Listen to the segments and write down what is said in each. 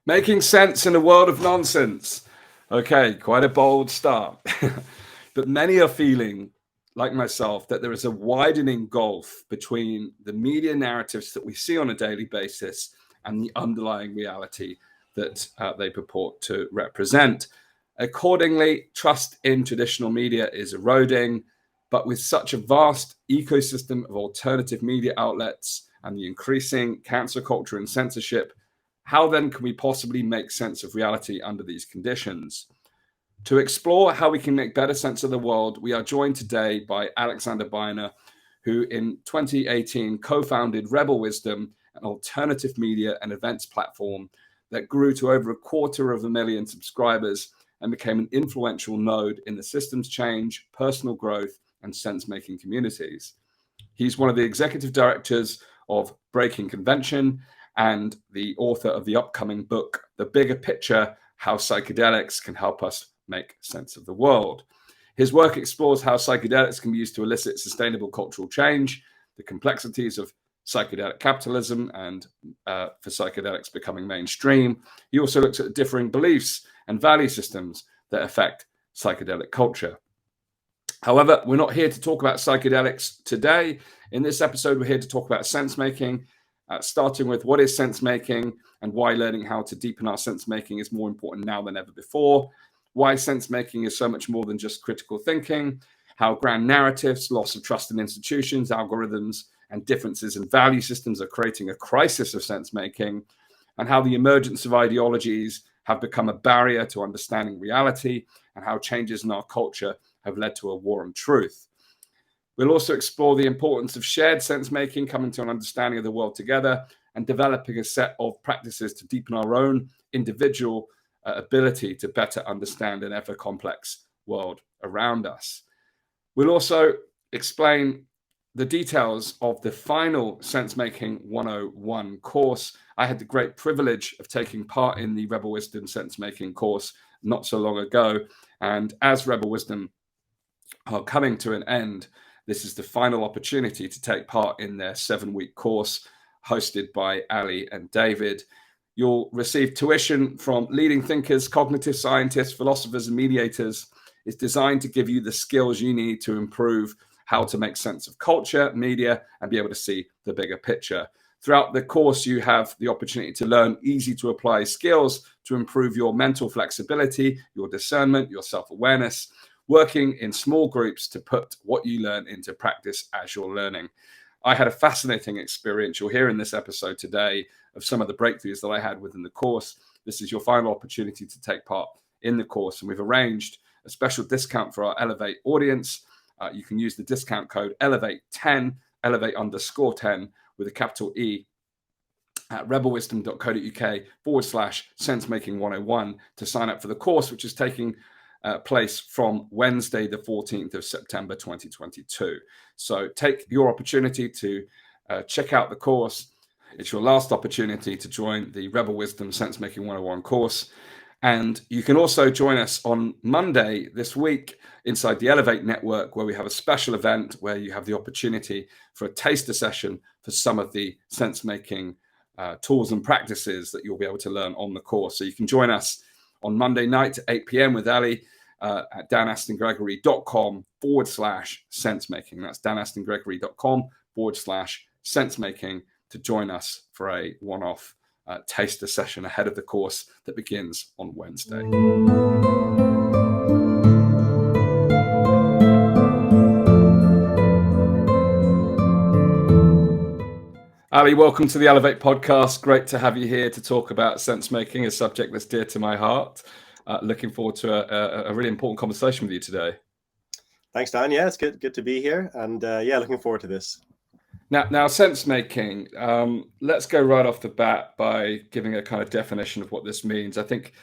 Making sense in a world of nonsense. Okay, quite a bold start. But many are feeling, like myself, that there is a widening gulf between the media narratives that we see on a daily basis and the underlying reality that they purport to represent. Accordingly, trust in traditional media is eroding, but with such a vast ecosystem of alternative media outlets and the increasing cancel culture and censorship, how then can we possibly make sense of reality under these conditions? To explore how we can make better sense of the world, we are joined today by Alexander Beiner, who in 2018 co-founded Rebel Wisdom, an alternative media and events platform that grew to over 250,000 subscribers and became an influential node in the systems change, personal growth, and sense-making communities. He's one of the executive directors of Breaking Convention and the author of the upcoming book, The Bigger Picture: How Psychedelics Can Help Us Make Sense of the World. His work explores how psychedelics can be used to elicit sustainable cultural change, the complexities of psychedelic capitalism, and for psychedelics becoming mainstream. He also looks at the differing beliefs and value systems that affect psychedelic culture. However, we're not here to talk about psychedelics today. In this episode, we're here to talk about sense making, starting with what is sense making and why learning how to deepen our sense making is more important now than ever before, why sense making is so much more than just critical thinking, how grand narratives, loss of trust in institutions, algorithms, and differences in value systems are creating a crisis of sense making, and how the emergence of ideologies have become a barrier to understanding reality, and how changes in our culture have led to a war on truth. We'll also explore the importance of shared sense-making, coming to an understanding of the world together, and developing a set of practices to deepen our own individual ability to better understand an ever-complex world around us. We'll also explain the details of the final Sense-Making 101 course. I had the great privilege of taking part in the Rebel Wisdom Sense-Making course not so long ago, and as Rebel Wisdom are coming to an end, this is the final opportunity to take part in their 7-week course hosted by Ali and David. You'll receive tuition from leading thinkers, cognitive scientists, philosophers, and mediators. It's designed to give you the skills you need to improve how to make sense of culture, media, and be able to see the bigger picture. Throughout the course, you have the opportunity to learn easy to apply skills to improve your mental flexibility, your discernment, your self-awareness, working in small groups to put what you learn into practice as you're learning. I had a fascinating experience. You'll hear in this episode today of some of the breakthroughs that I had within the course. This is your final opportunity to take part in the course, and we've arranged a special discount for our Elevate audience. You can use the discount code ELEVATE10, Elevate_10 with a capital E at rebelwisdom.co.uk/sensemaking101 to sign up for the course, which is taking place from Wednesday, the 14th of September, 2022. So take your opportunity to check out the course. It's your last opportunity to join the Rebel Wisdom Sensemaking 101 course. And you can also join us on Monday this week inside the Elevate Network, where we have a special event where you have the opportunity for a taster session for some of the sense-making tools and practices that you'll be able to learn on the course. So you can join us on Monday night at 8 p.m. with Ali at danastingregory.com/sense-making. That's danastingregory.com/sense-making to join us for a one-off taster session ahead of the course that begins on Wednesday. Ali, welcome to the Elevate podcast. Great to have you here to talk about sense-making, a subject that's dear to my heart. Looking forward to a really important conversation with you today. Thanks, Dan. Yeah, it's good to be here, and looking forward to this. Now, sense-making, let's go right off the bat by giving a kind of definition of what this means. I think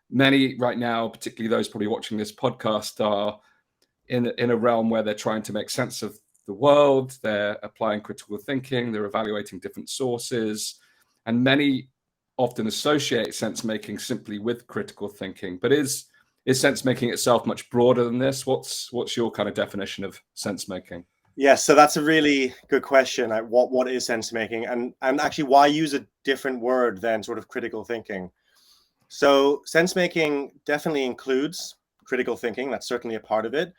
many right now, particularly those probably watching this podcast, are in a realm where they're trying to make sense of the world. They're applying critical thinking, they're evaluating different sources, and many often associate sense-making simply with critical thinking. But is sense-making itself much broader than this? What's your kind of definition of sense-making? Yes, so that's a really good question. What is sense making, and actually why use a different word than sort of critical thinking? So sense making definitely includes critical thinking. That's certainly a part of it.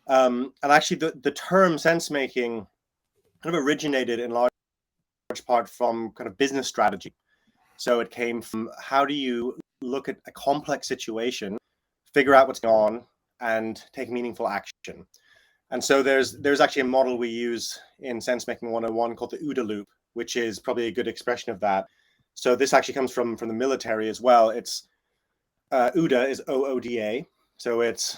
And actually, the term sense making kind of originated in large part from kind of business strategy. So it came from, how do you look at a complex situation, figure out what's going on, and take meaningful action. And so there's actually a model we use in Sense Making 101 called the OODA loop, which is probably a good expression of that. So this actually comes from the military as well. It's OODA is OODA. So it's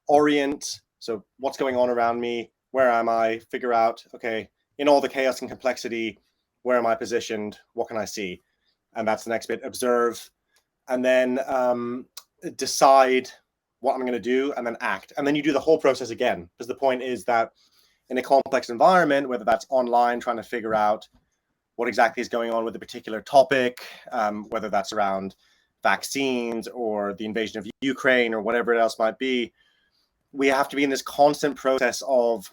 orient. So what's going on around me? Where am I? Figure out, okay, in all the chaos and complexity, where am I positioned? What can I see? And that's the next bit. Observe, and then decide what I'm going to do, and then act. And then you do the whole process again, because the point is that in a complex environment, whether that's online, trying to figure out what exactly is going on with a particular topic, whether that's around vaccines or the invasion of Ukraine or whatever else might be, we have to be in this constant process of,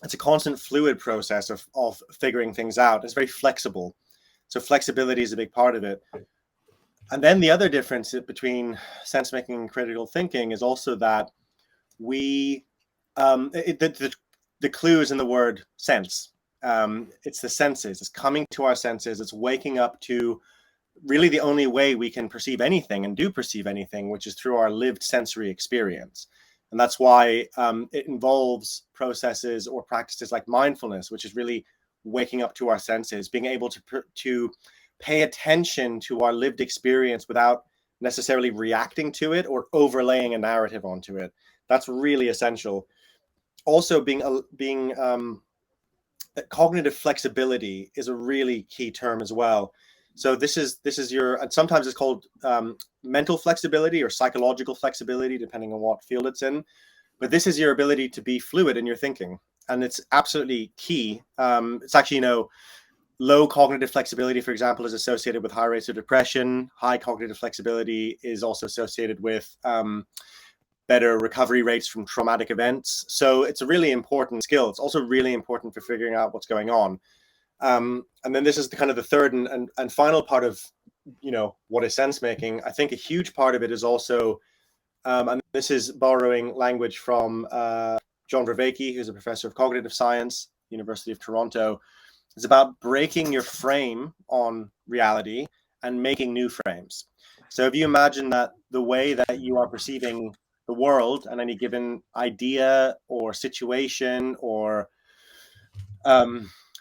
it's a constant fluid process of figuring things out. It's very flexible. So flexibility is a big part of it. And then the other difference between sense making and critical thinking is also that we, the clue is in the word sense. It's the senses. It's coming to our senses. It's waking up to really the only way we can perceive anything and do perceive anything, which is through our lived sensory experience. And that's why it involves processes or practices like mindfulness, which is really waking up to our senses, being able to pay attention to our lived experience without necessarily reacting to it or overlaying a narrative onto it. That's really essential. Also, cognitive flexibility is a really key term as well. So this is your, and sometimes it's called mental flexibility or psychological flexibility, depending on what field it's in. But this is your ability to be fluid in your thinking, and it's absolutely key. It's actually, low cognitive flexibility, for example, is associated with high rates of depression. High cognitive flexibility is also associated with better recovery rates from traumatic events. So it's a really important skill. It's also really important for figuring out what's going on. And then this is the kind of the third and final part of, what is sense making. I think a huge part of it is also, and this is borrowing language from John Vervaeke, who's a professor of cognitive science, University of Toronto. It's about breaking your frame on reality and making new frames. So if you imagine that the way that you are perceiving the world and any given idea or situation or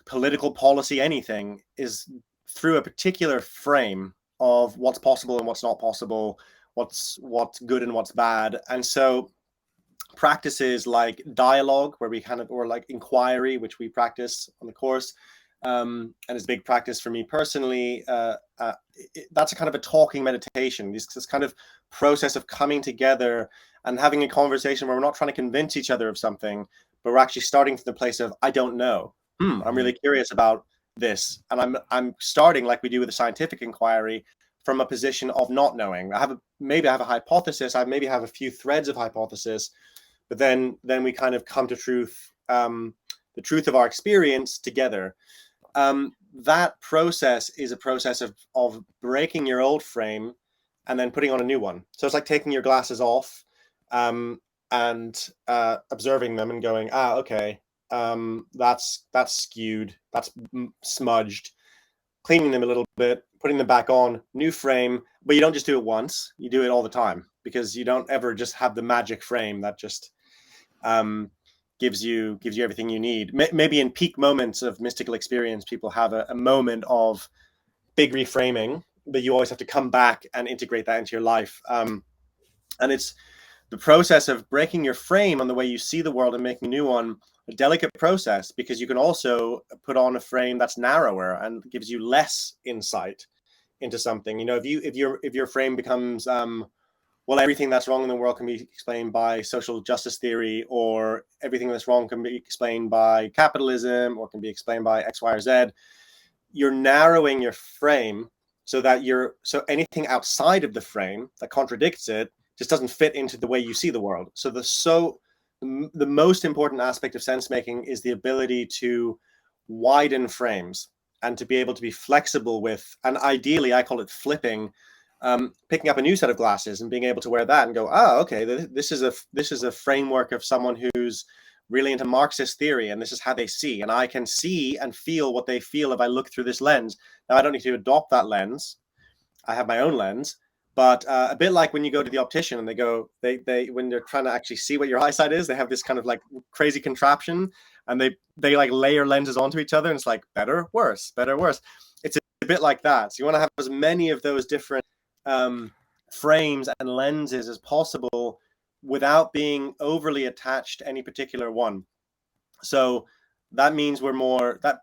political policy, anything, is through a particular frame of what's possible and what's not possible, what's good and what's bad. And so practices like dialogue, where we or like inquiry, which we practice on the course, and it's a big practice for me personally. That's a kind of a talking meditation. This kind of process of coming together and having a conversation where we're not trying to convince each other of something, but we're actually starting from the place of, I don't know. I'm really curious about this, and I'm starting, like we do with a scientific inquiry, from a position of not knowing. Maybe I have a hypothesis. I maybe have a few threads of hypothesis, but then we kind of come to truth, the truth of our experience together. That process is a process of breaking your old frame and then putting on a new one. So it's like taking your glasses off and observing them and going, okay, that's skewed, that's smudged, cleaning them a little bit, putting them back on, new frame. But you don't just do it once, you do it all the time, because you don't ever just have the magic frame that just gives you everything you need. Maybe in peak moments of mystical experience, people have a moment of big reframing, but you always have to come back and integrate that into your life. And it's the process of breaking your frame on the way you see the world and making a new one, a delicate process, because you can also put on a frame that's narrower and gives you less insight into something. If your frame becomes everything that's wrong in the world can be explained by social justice theory, or everything that's wrong can be explained by capitalism, or can be explained by X, Y, or Z. You're narrowing your frame so that anything outside of the frame that contradicts it just doesn't fit into the way you see the world. So the most important aspect of sense making is the ability to widen frames and to be able to be flexible with, and ideally I call it flipping, picking up a new set of glasses and being able to wear that and go, oh, okay, this is a framework of someone who's really into Marxist theory, and this is how they see, and I can see and feel what they feel if I look through this lens. Now, I don't need to adopt that lens. I have my own lens, but a bit like when you go to the optician and they when they're trying to actually see what your eyesight is, they have this kind of like crazy contraption, and they like layer lenses onto each other, and it's like better, worse, better, worse. It's a bit like that. So you want to have as many of those different frames and lenses as possible without being overly attached to any particular one. So that means we're more, that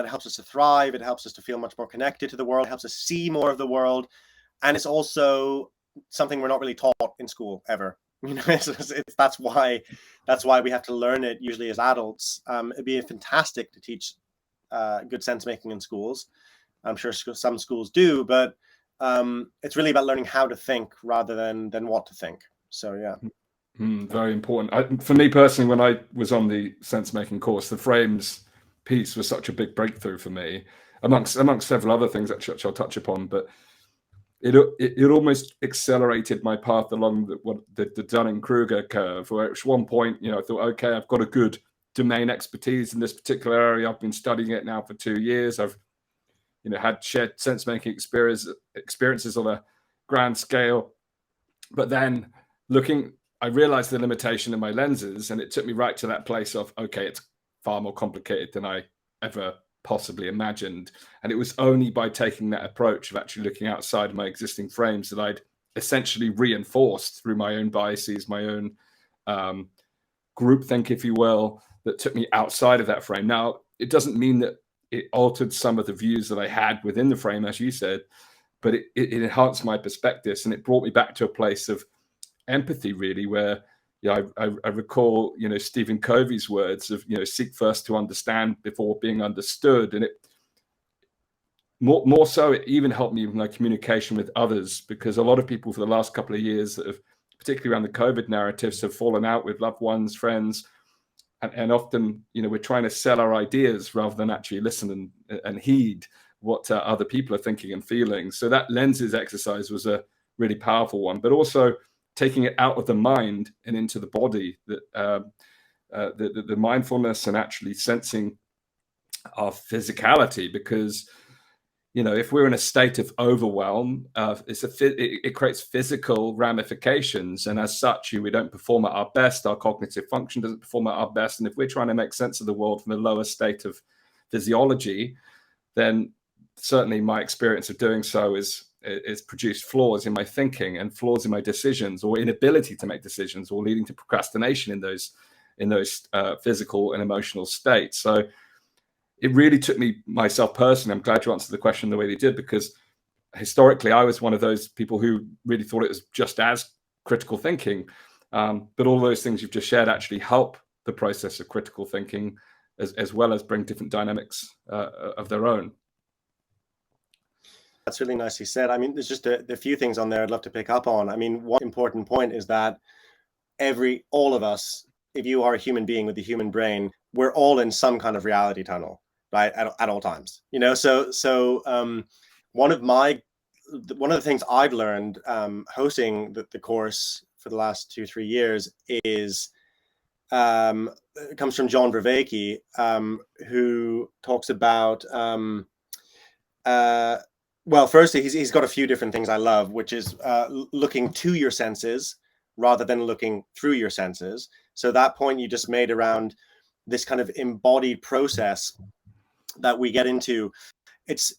helps us to thrive. It helps us to feel much more connected to the world. It helps us see more of the world. And it's also something we're not really taught in school ever. That's why we have to learn it usually as adults. It'd be fantastic to teach good sense making in schools. I'm sure some schools do, but it's really about learning how to think rather than what to think. So yeah. Very important. For me personally, when I was on the sense making course, the frames piece was such a big breakthrough for me, amongst several other things that I'll touch upon. But it almost accelerated my path along the Dunning-Kruger curve, where at one point, I thought, okay, I've got a good domain expertise in this particular area. I've been studying it now for 2 years. I've had shared sense-making experiences on a grand scale. But then I realized the limitation of my lenses, and it took me right to that place of, okay, it's far more complicated than I ever possibly imagined. And it was only by taking that approach of actually looking outside of my existing frames that I'd essentially reinforced through my own biases, my own groupthink, if you will, that took me outside of that frame. Now, it doesn't mean that it altered some of the views that I had within the frame, as you said, but it enhanced my perspectives, and it brought me back to a place of empathy, really, where I recall Stephen Covey's words of seek first to understand before being understood, and it more so it even helped me with my communication with others, because a lot of people for the last couple of years that have, particularly around the COVID narratives, have fallen out with loved ones, friends, and often we're trying to sell our ideas rather than actually listen and heed what other people are thinking and feeling. So that lenses exercise was a really powerful one, but also taking it out of the mind and into the body, that the mindfulness and actually sensing our physicality, because if we're in a state of overwhelm, it creates physical ramifications, and as such, we don't perform at our best. Our cognitive function doesn't perform at our best, and if we're trying to make sense of the world from a lower state of physiology, then certainly my experience of doing so is produced flaws in my thinking and flaws in my decisions, or inability to make decisions, or leading to procrastination in those physical and emotional states. So it really took me, myself personally, I'm glad you answered the question the way you did, because historically I was one of those people who really thought it was just as critical thinking. But all those things you've just shared actually help the process of critical thinking, as well as bring different dynamics of their own. That's really nicely said. I mean, there's just a few things on there I'd love to pick up on. I mean, one important point is that all of us, if you are a human being with a human brain, we're all in some kind of reality tunnel, right? At all times, So one of the things I've learned hosting the course for the last 2-3 years is it comes from John Vervaeke, who talks about well, firstly, he's got a few different things I love, which is looking to your senses rather than looking through your senses. So that point you just made around this kind of embodied process that we get into, it's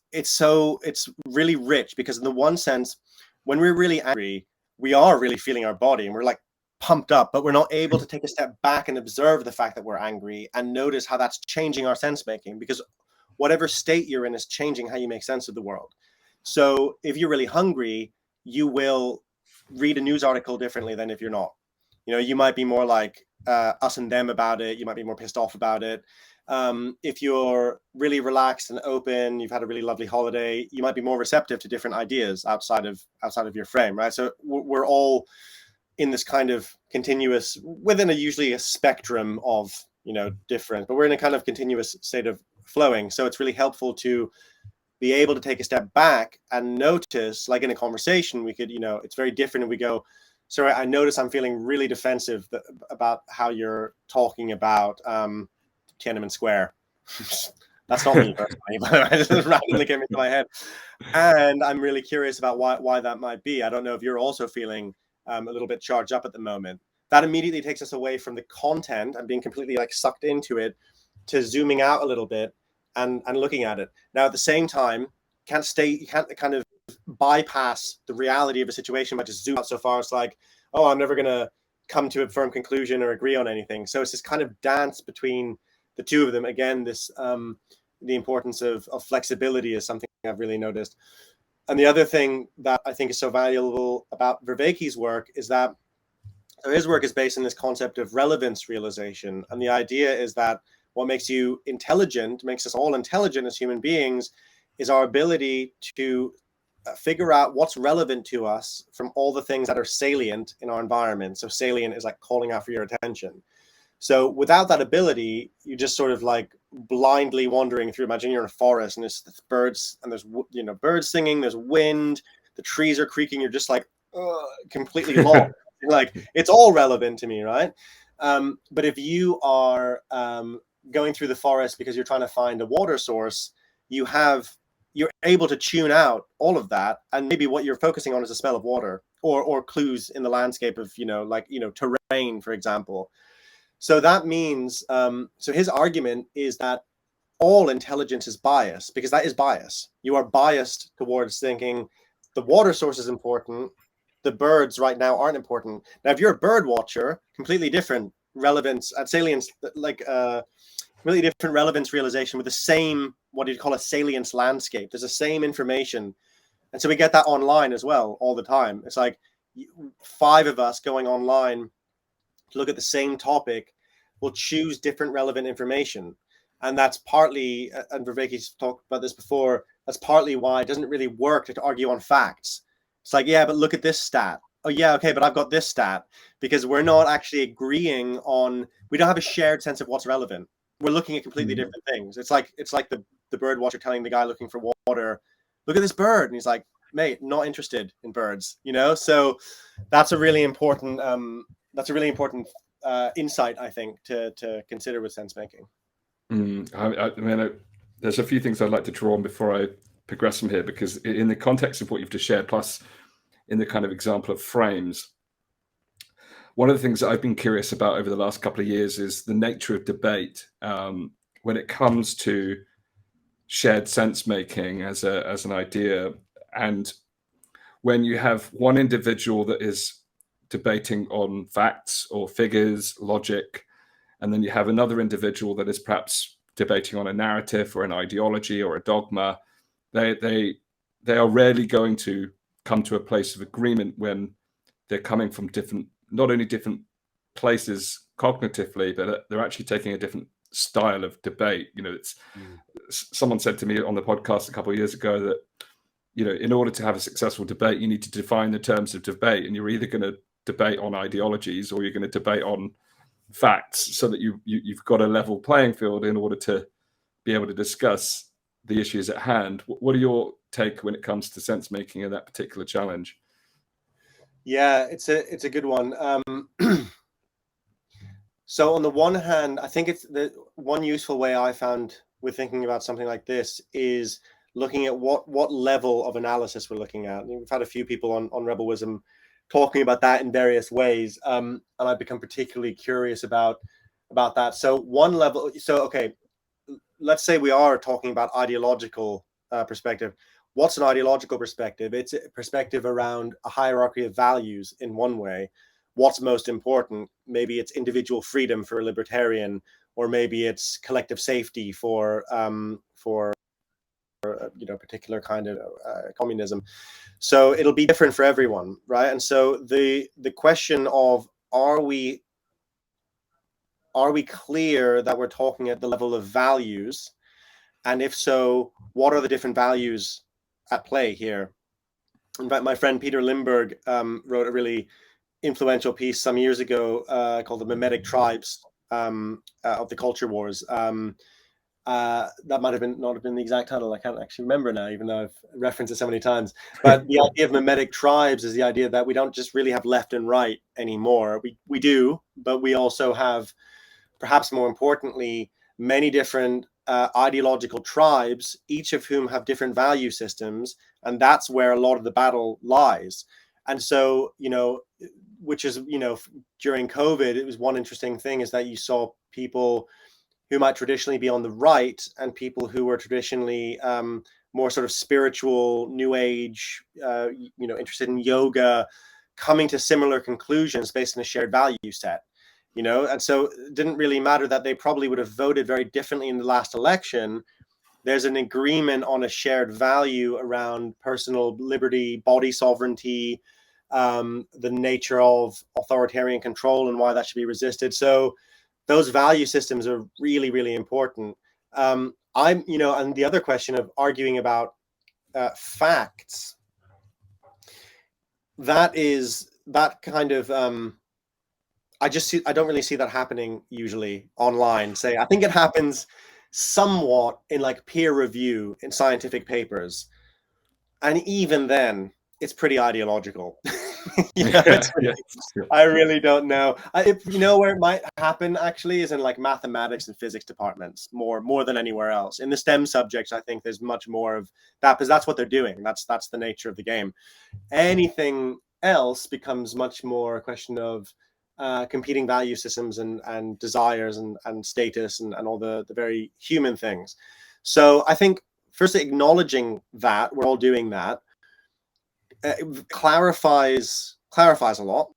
really rich, because in the one sense, when we're really angry, we are really feeling our body and we're like pumped up, but we're not able to take a step back and observe the fact that we're angry and notice how that's changing our sense making, because whatever state you're in is changing how you make sense of the world. So if you're really hungry, you will read a news article differently than if you're not. You might be more like us and them about it. You might be more pissed off about it. If you're really relaxed and open, you've had a really lovely holiday, you might be more receptive to different ideas outside of your frame, right? So we're all in this kind of continuous, within usually a spectrum of different, but we're in a kind of continuous state of flowing. So it's really helpful to be able to take a step back and notice, like in a conversation, we could, it's very different if we go, sorry, I notice I'm feeling really defensive about how you're talking about Tiananmen Square. That's not me personally, but it just randomly came into my head. And I'm really curious about why that might be. I don't know if you're also feeling a little bit charged up at the moment. That immediately takes us away from the content and being completely like sucked into it, to zooming out a little bit and looking at it. Now, at the same time, you can't kind of bypass the reality of a situation by just zoom out so far. It's like, oh, I'm never going to come to a firm conclusion or agree on anything. So it's this kind of dance between the two of them. Again, this the importance of flexibility is something I've really noticed. And the other thing that I think is so valuable about Vervaeke's work is that his work is based on this concept of relevance realization. And the idea is that what makes you intelligent, makes us all intelligent as human beings, is our ability to figure out what's relevant to us from all the things that are salient in our environment. So salient is like calling out for your attention. So without that ability, you just sort of like blindly wandering through. Imagine you're in a forest and there's birds, and there's birds singing, there's wind, the trees are creaking. You're just like completely lost. Like, it's all relevant to me, right? But if you are going through the forest because you're trying to find a water source, you're able to tune out all of that, and maybe what you're focusing on is the smell of water or clues in the landscape of terrain, for example. So that means so his argument is that all intelligence is biased, because that is bias. You are biased towards thinking the water source is important, the birds right now aren't important. Now, if you're a bird watcher, completely different relevance and salience, like really different relevance realization with the same, what do you call a salience landscape? There's the same information. And so we get that online as well all the time. It's like 5 of us going online to look at the same topic will choose different relevant information. And that's partly, and Vervaeke's talked about this before, that's partly why it doesn't really work to argue on facts. It's like, yeah, but look at this stat. Oh, yeah, okay, but I've got this stat, because we're not actually agreeing on, we don't have a shared sense of what's relevant. We're looking at completely different things. It's like the bird watcher telling the guy looking for water, look at this bird. And he's like, mate, not interested in birds, So that's a really important, insight, I think, to consider with sense making. I mean, there's a few things I'd like to draw on before I progress from here, because in the context of what you've just shared, plus in the kind of example of frames, one of the things that I've been curious about over the last couple of years is the nature of debate when it comes to shared sense making as an idea. And when you have one individual that is debating on facts or figures, logic, and then you have another individual that is perhaps debating on a narrative or an ideology or a dogma, they are rarely going to come to a place of agreement when they're coming from not only different places cognitively, but they're actually taking a different style of debate. Someone said to me on the podcast a couple of years ago that, in order to have a successful debate, you need to define the terms of debate, and you're either going to debate on ideologies or you're going to debate on facts, so that you've got a level playing field in order to be able to discuss the issues at hand. What are your take when it comes to sense making and that particular challenge? Yeah, it's a good one. So on the one hand, I think it's the one useful way I found with thinking about something like this is looking at what level of analysis we're looking at. We've had a few people on Rebel Wisdom talking about that in various ways, and I've become particularly curious about that. So one level, okay, let's say we are talking about ideological perspective. What's an ideological perspective? It's a perspective around a hierarchy of values in one way. What's most important? Maybe it's individual freedom for a libertarian, or maybe it's collective safety for particular kind of communism. So it'll be different for everyone, right? And so the question of are we clear that we're talking at the level of values, and if so, what are the different values at play here? In fact, my friend Peter Limberg wrote a really influential piece some years ago called "The Mimetic Tribes of the Culture Wars," that might have been not have been the exact title. I can't actually remember now, even though I've referenced it so many times. But the idea of mimetic tribes is the idea that we don't just really have left and right anymore. We do, but we also have, perhaps more importantly, many different ideological tribes, each of whom have different value systems, and that's where a lot of the battle lies. And so, which is, during COVID, it was one interesting thing is that you saw people who might traditionally be on the right and people who were traditionally more sort of spiritual, new age, interested in yoga, coming to similar conclusions based on a shared value set. And so it didn't really matter that they probably would have voted very differently in the last election. There's an agreement on a shared value around personal liberty, body sovereignty, the nature of authoritarian control and why that should be resisted. So those value systems are really, really important. And the other question of arguing about facts, that kind of, I don't really see that happening usually online. I think it happens somewhat in like peer review in scientific papers. And even then, it's pretty ideological. I really don't know. Where it might happen actually is in like mathematics and physics departments more than anywhere else. In the STEM subjects, I think there's much more of that because that's what they're doing. That's the nature of the game. Anything else becomes much more a question of competing value systems and desires and status and all the very human things. So I think firstly acknowledging that we're all doing that clarifies a lot.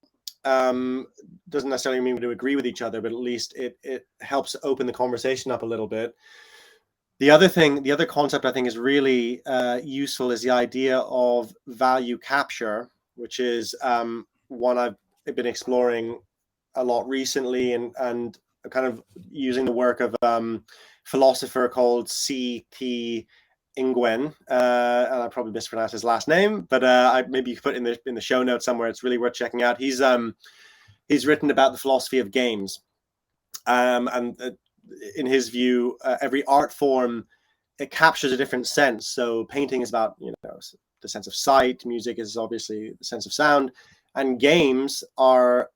Doesn't necessarily mean to agree with each other, but at least it helps open the conversation up a little bit. The other concept I think is really useful is the idea of value capture, which is one I've been exploring a lot recently and kind of using the work of philosopher called C.T. Nguyen, and I probably mispronounced his last name, but maybe you could put it in the show notes somewhere. It's really worth checking out. He's written about the philosophy of games, and in his view, every art form, it captures a different sense. So painting is about the sense of sight, music is obviously the sense of sound, and games are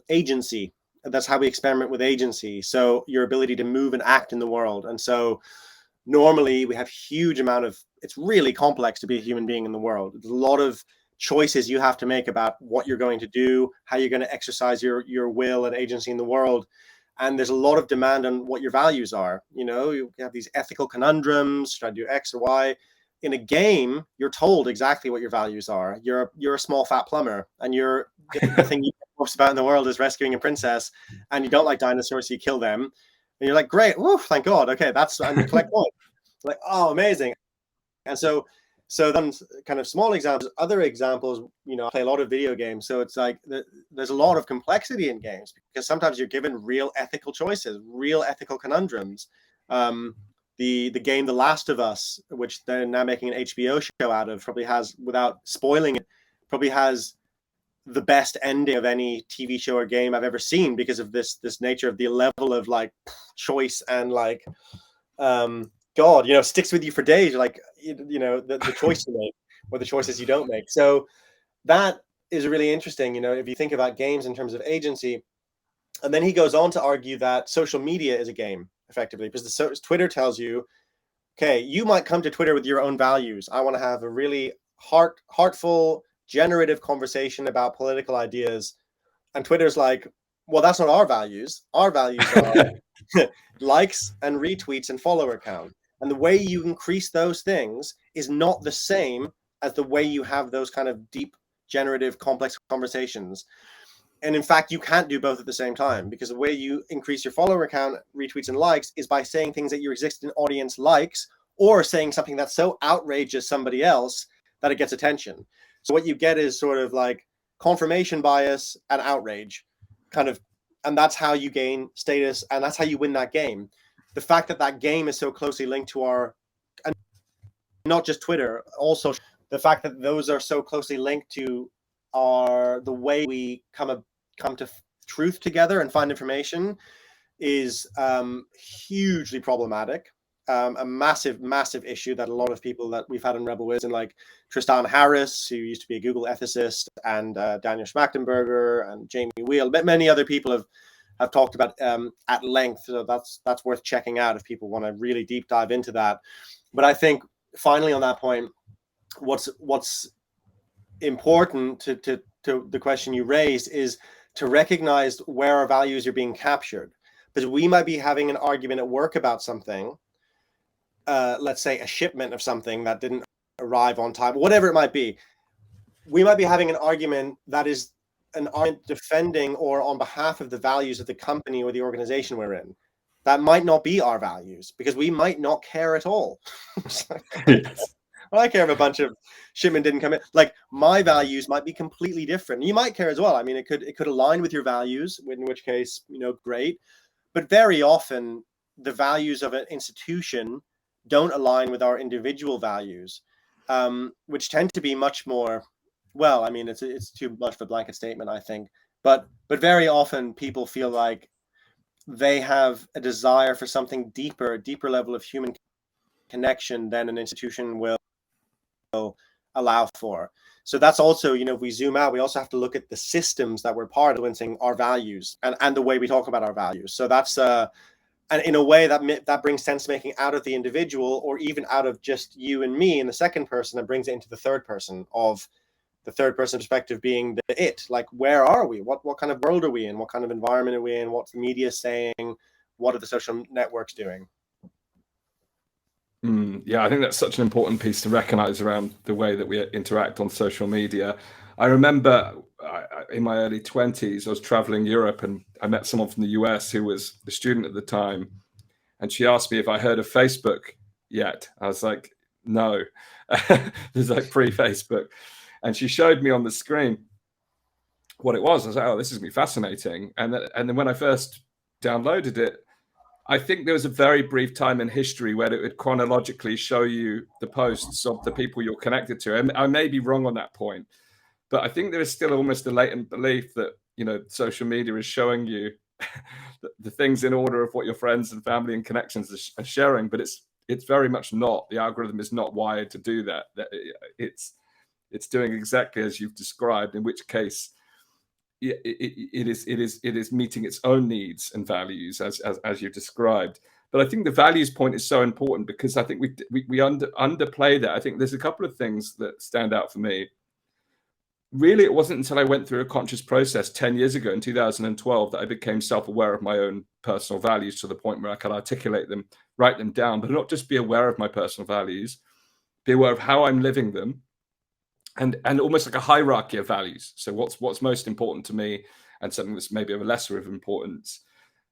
agency. That's how we experiment with agency. So your ability to move and act in the world. And so normally we have huge amount of, it's really complex to be a human being in the world. There's a lot of choices you have to make about what you're going to do, how you're going to exercise your will and agency in the world. And there's a lot of demand on what your values are. You have these ethical conundrums. Should I do X or Y? In a game, you're told exactly what your values are. You're a small fat plumber, and the thing you care most about in the world is rescuing a princess, and you don't like dinosaurs, so you kill them. And you're like, great, woo, thank God. Okay, and you collect points. Like, oh, amazing. And so then kind of small examples, other examples, I play a lot of video games. So it's like there's a lot of complexity in games because sometimes you're given real ethical choices, real ethical conundrums. The game The Last of Us, which they're now making an HBO show out of, probably has, without spoiling it, probably has the best ending of any TV show or game I've ever seen because of this nature of the level of like choice and like God, sticks with you for days. You're like, the choice you make or the choices you don't make. So that is really interesting, if you think about games in terms of agency. And then he goes on to argue that social media is a game, effectively, because Twitter tells you, okay, you might come to Twitter with your own values. I want to have a really heartful, generative conversation about political ideas. And Twitter's like, well, that's not our values. Our values are likes and retweets and follower count. And the way you increase those things is not the same as the way you have those kind of deep, generative, complex conversations. And in fact, you can't do both at the same time, because the way you increase your follower count, retweets and likes is by saying things that your existing audience likes, or saying something that's so outrageous somebody else that it gets attention. So what you get is sort of like confirmation bias and outrage, kind of, and that's how you gain status, and that's how you win that game. The fact that game is so closely linked to and not just Twitter, also the fact that those are so closely linked to the way we come to truth together and find information is hugely problematic. a massive issue that a lot of people that we've had in Rebel Wisdom, like Tristan Harris, who used to be a Google ethicist, and Daniel Schmachtenberger and Jamie Wheel, but many other people have talked about at length. So that's worth checking out if people want to really deep dive into that. But I think finally on that point, what's important to the question you raised is to recognize where our values are being captured, because we might be having an argument at work about something, let's say a shipment of something that didn't arrive on time, whatever it might be. We might be having an argument that is an argument defending or on behalf of the values of the company or the organization we're in. That might not be our values, because we might not care at all. Yes. Well, I care if a bunch of shipment didn't come in. Like, my values might be completely different. You might care as well. I mean, it could align with your values, in which case, great. But very often, the values of an institution don't align with our individual values, which tend to be much more. Well, I mean, it's too much of a blanket statement, I think. But very often, people feel like they have a desire for something deeper, a deeper level of human connection than an institution will allow for. So that's also, if we zoom out, we also have to look at the systems that we're part of influencing our values and the way we talk about our values. So that's and in a way that brings sense making out of the individual, or even out of just you and me in the second person, and brings it into the third person, of the third person perspective being the it. Like, where are we? What kind of world are we in? What kind of environment are we in? What's the media saying? What are the social networks doing? Yeah, I think that's such an important piece to recognize around the way that we interact on social media. I remember in my early 20s, I was traveling Europe, and I met someone from the US who was a student at the time. And she asked me if I heard of Facebook yet. I was like, no, there's like pre-Facebook. And she showed me on the screen what it was. I was like, oh, this is going to be fascinating. And then when I first downloaded it, I think there was a very brief time in history where it would chronologically show you the posts of the people you're connected to. And I may be wrong on that point, but I think there is still almost a latent belief that, social media is showing you the things in order of what your friends and family and connections are sharing, but it's very much not. The algorithm is not wired to do that. It's doing exactly as you've described, in which case it is meeting its own needs and values as you described. But I think the values point is so important, because I think we underplay that. I think there's a couple of things that stand out for me. Really, it wasn't until I went through a conscious process 10 years ago in 2012 that I became self-aware of my own personal values, to the point where I could articulate them, write them down, but not just be aware of my personal values, be aware of how I'm living them, and almost like a hierarchy of values. So what's most important to me, and something that's maybe of a lesser of importance.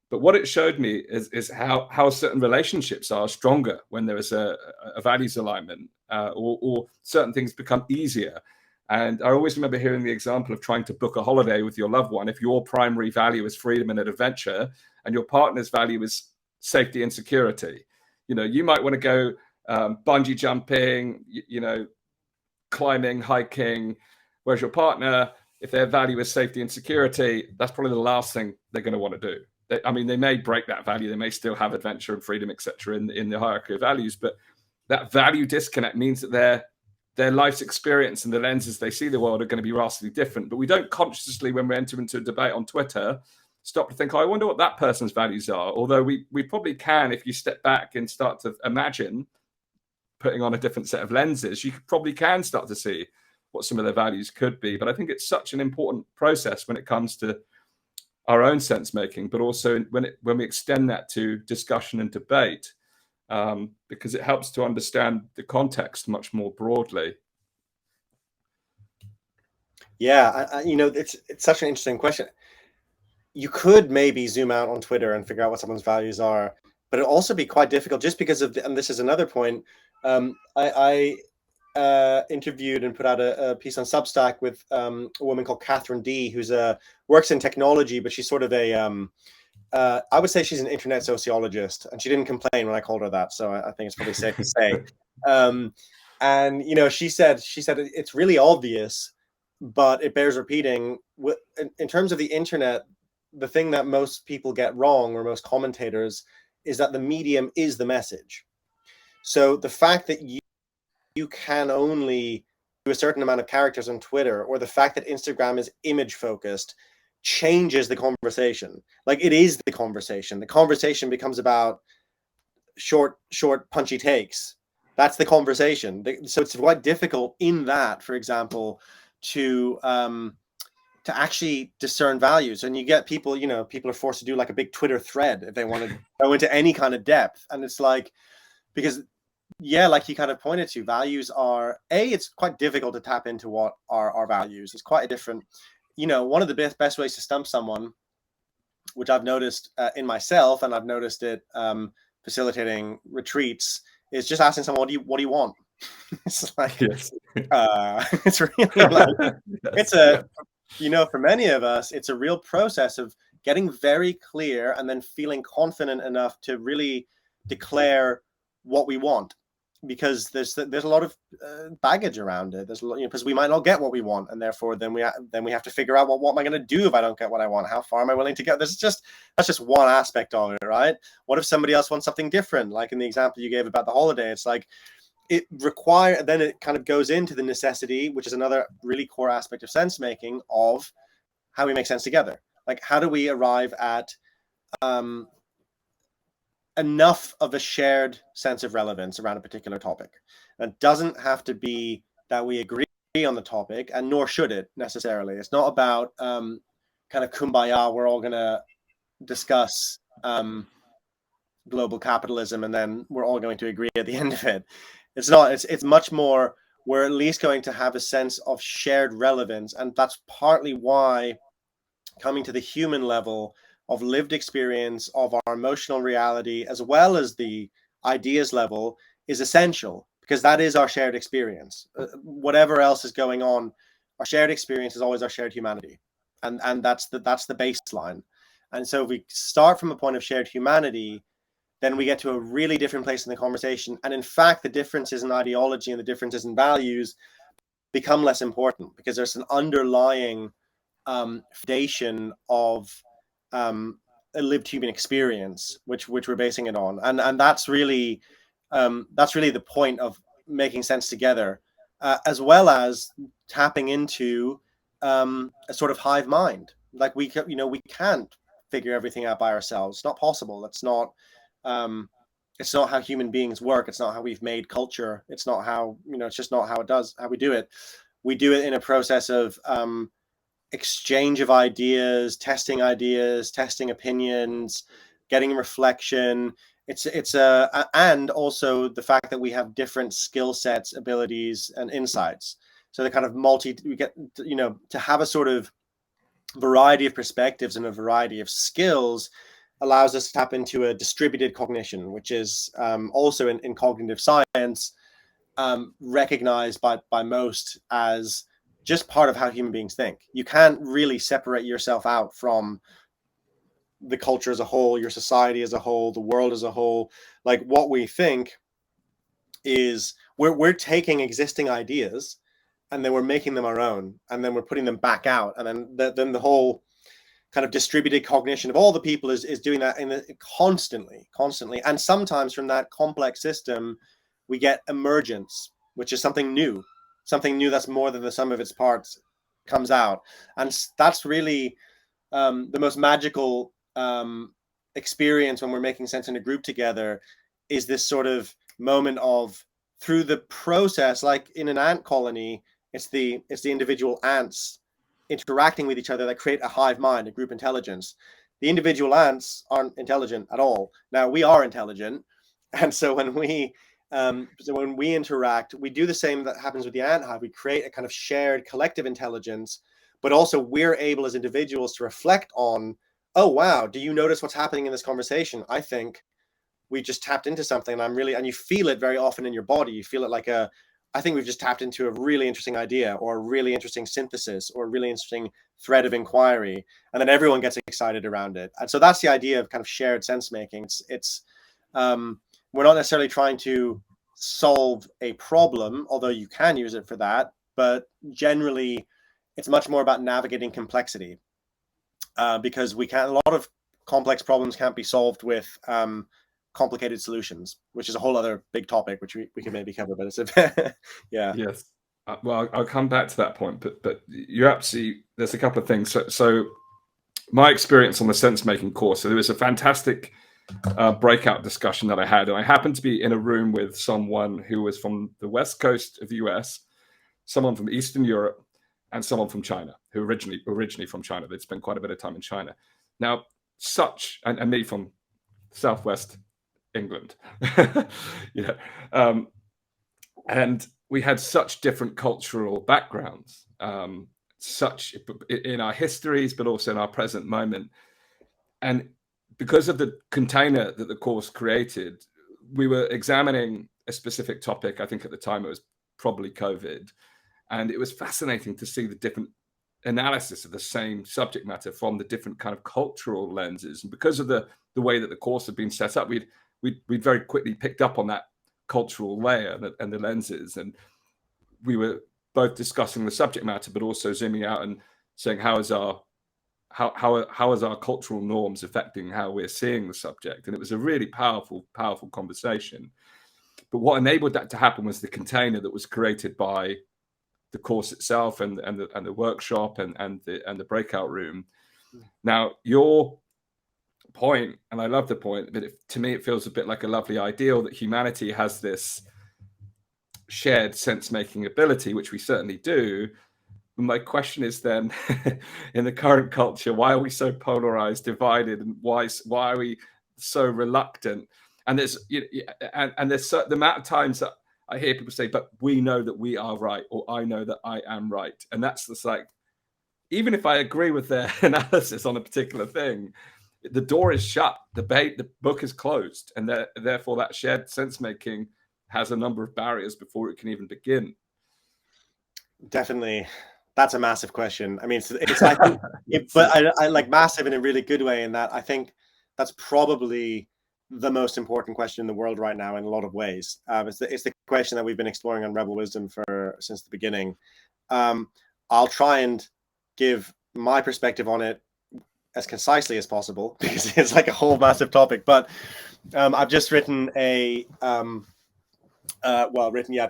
But what it showed me is how certain relationships are stronger when there is a values alignment, or certain things become easier. And I always remember hearing the example of trying to book a holiday with your loved one. If your primary value is freedom and adventure, and your partner's value is safety and security, you might want to go bungee jumping, climbing, hiking, whereas your partner, if their value is safety and security, that's probably the last thing they're going to want to do. They may break that value. They may still have adventure and freedom, etc., in the hierarchy of values, but that value disconnect means that their life's experience and the lenses they see the world are going to be vastly different. But we don't consciously, when we enter into a debate on Twitter, stop to think, I wonder what that person's values are. Although we probably can, if you step back and start to imagine putting on a different set of lenses, you probably can start to see what some of their values could be. But I think it's such an important process when it comes to our own sense making, but also when we extend that to discussion and debate, because it helps to understand the context much more broadly. Yeah, it's such an interesting question. You could maybe zoom out on Twitter and figure out what someone's values are, but it'll also be quite difficult, just because of and this is another point. I interviewed and put out a piece on Substack with a woman called Catherine D, who's works in technology, but she's sort of I would say she's an internet sociologist, and she didn't complain when I called her that, so I think it's probably safe to say. And she said it's really obvious, but it bears repeating. In terms of the internet, the thing that most people get wrong, or most commentators, is that the medium is the message. So the fact that you can only do a certain amount of characters on Twitter, or the fact that Instagram is image focused, changes the conversation. Like, it is the conversation. The conversation becomes about short, punchy takes. That's the conversation. So it's quite difficult in that, for example, to actually discern values. And you get people, people are forced to do like a big Twitter thread if they want to go into any kind of depth. And it's like, because like you kind of pointed to, values are it's quite difficult to tap into what are our values. It's quite a different, one of the best ways to stump someone, which I've noticed in myself, and I've noticed it facilitating retreats, is just asking someone, what do you want? It's like, yes. It's really like, yes. For many of us, it's a real process of getting very clear and then feeling confident enough to really declare what we want, because there's a lot of baggage around it. There's because we might not get what we want, and therefore then we have to figure out what am I going to do if I don't get what I want? How far am I willing to go? That's just one aspect of it, right? What if somebody else wants something different? Like in the example you gave about the holiday, it's like then it kind of goes into the necessity, which is another really core aspect of sense making, of how we make sense together. Like, how do we arrive at enough of a shared sense of relevance around a particular topic? And it doesn't have to be that we agree on the topic, and nor should it necessarily. It's not about kind of kumbaya, we're all going to discuss global capitalism and then we're all going to agree at the end of it. It's not. It's much more, we're at least going to have a sense of shared relevance. And that's partly why coming to the human level of lived experience, of our emotional reality, as well as the ideas level, is essential, because that is our shared experience. Whatever else is going on, our shared experience is always our shared humanity. And that's the baseline. And so if we start from a point of shared humanity, then we get to a really different place in the conversation. And in fact, the differences in ideology and the differences in values become less important, because there's an underlying foundation of a lived human experience, which we're basing it on. And that's really the point of making sense together, as well as tapping into a sort of hive mind. Like, we can't figure everything out by ourselves. It's not possible. It's not how human beings work. It's not how we've made culture. It's not how, it's just not how we do it. We do it in a process of exchange of ideas, testing opinions, getting reflection. And also the fact that we have different skill sets, abilities, and insights. So the kind of we get, to have a sort of variety of perspectives and a variety of skills allows us to tap into a distributed cognition, which is also in cognitive science recognized by most as just part of how human beings think. You can't really separate yourself out from the culture as a whole, your society as a whole, the world as a whole. Like, what we think is we're taking existing ideas and then we're making them our own, and then we're putting them back out, and then the whole kind of distributed cognition of all the people is doing that constantly. And sometimes from that complex system we get emergence, which is something new that's more than the sum of its parts comes out. And that's really the most magical experience when we're making sense in a group together, is this sort of moment of, through the process, like in an ant colony, it's the individual ants interacting with each other that create a hive mind, a group intelligence. The individual ants aren't intelligent at all. Now, we are intelligent, and so when we interact, we do the same that happens with the ant hive. We create a kind of shared collective intelligence, but also we're able as individuals to reflect on, oh wow, do you notice what's happening in this conversation? I think we just tapped into something, and you feel it very often in your body. You feel it like I think we've just tapped into a really interesting idea, or a really interesting synthesis, or a really interesting thread of inquiry, and then everyone gets excited around it. And so that's the idea of kind of shared sense making. It's we're not necessarily trying to solve a problem, although you can use it for that, but generally it's much more about navigating complexity, because a lot of complex problems can't be solved with complicated solutions, which is a whole other big topic, which we can maybe cover, but it's a yeah. Yes. Well, I'll come back to that point, but you're absolutely, there's a couple of things. So my experience on the sense making course, so there was a fantastic breakout discussion that I had, and I happened to be in a room with someone who was from the west coast of the US, someone from Eastern Europe, and someone from China, who originally from China. They'd spent quite a bit of time in China. Now, and me from Southwest England, you know, and we had such different cultural backgrounds, such in our histories, but also in our present moment. And because of the container that the course created, we were examining a specific topic. I think at the time it was probably COVID. And it was fascinating to see the different analysis of the same subject matter from the different kind of cultural lenses. And because of the way that the course had been set up, we'd very quickly picked up on that cultural layer and the lenses. And we were both discussing the subject matter, but also zooming out and saying, how is our cultural norms affecting how we're seeing the subject? And it was a really powerful conversation. But what enabled that to happen was the container that was created by the course itself and the workshop and the breakout room. Now, your point, and I love the point, but to me it feels a bit like a lovely ideal that humanity has this shared sense-making ability, which we certainly do. My question is then, in the current culture, why are we so polarized, divided, and why are we so reluctant? And there's the amount of times that I hear people say, but we know that we are right, or I know that I am right. And that's just like, even if I agree with their analysis on a particular thing, the door is shut, the book is closed. And therefore that shared sense making has a number of barriers before it can even begin. Definitely. That's a massive question. I mean, it's I think, but I like massive in a really good way, in that I think that's probably the most important question in the world right now in a lot of ways. It's the question that we've been exploring on Rebel Wisdom since the beginning. I'll try and give my perspective on it as concisely as possible, because it's like a whole massive topic. But I've just written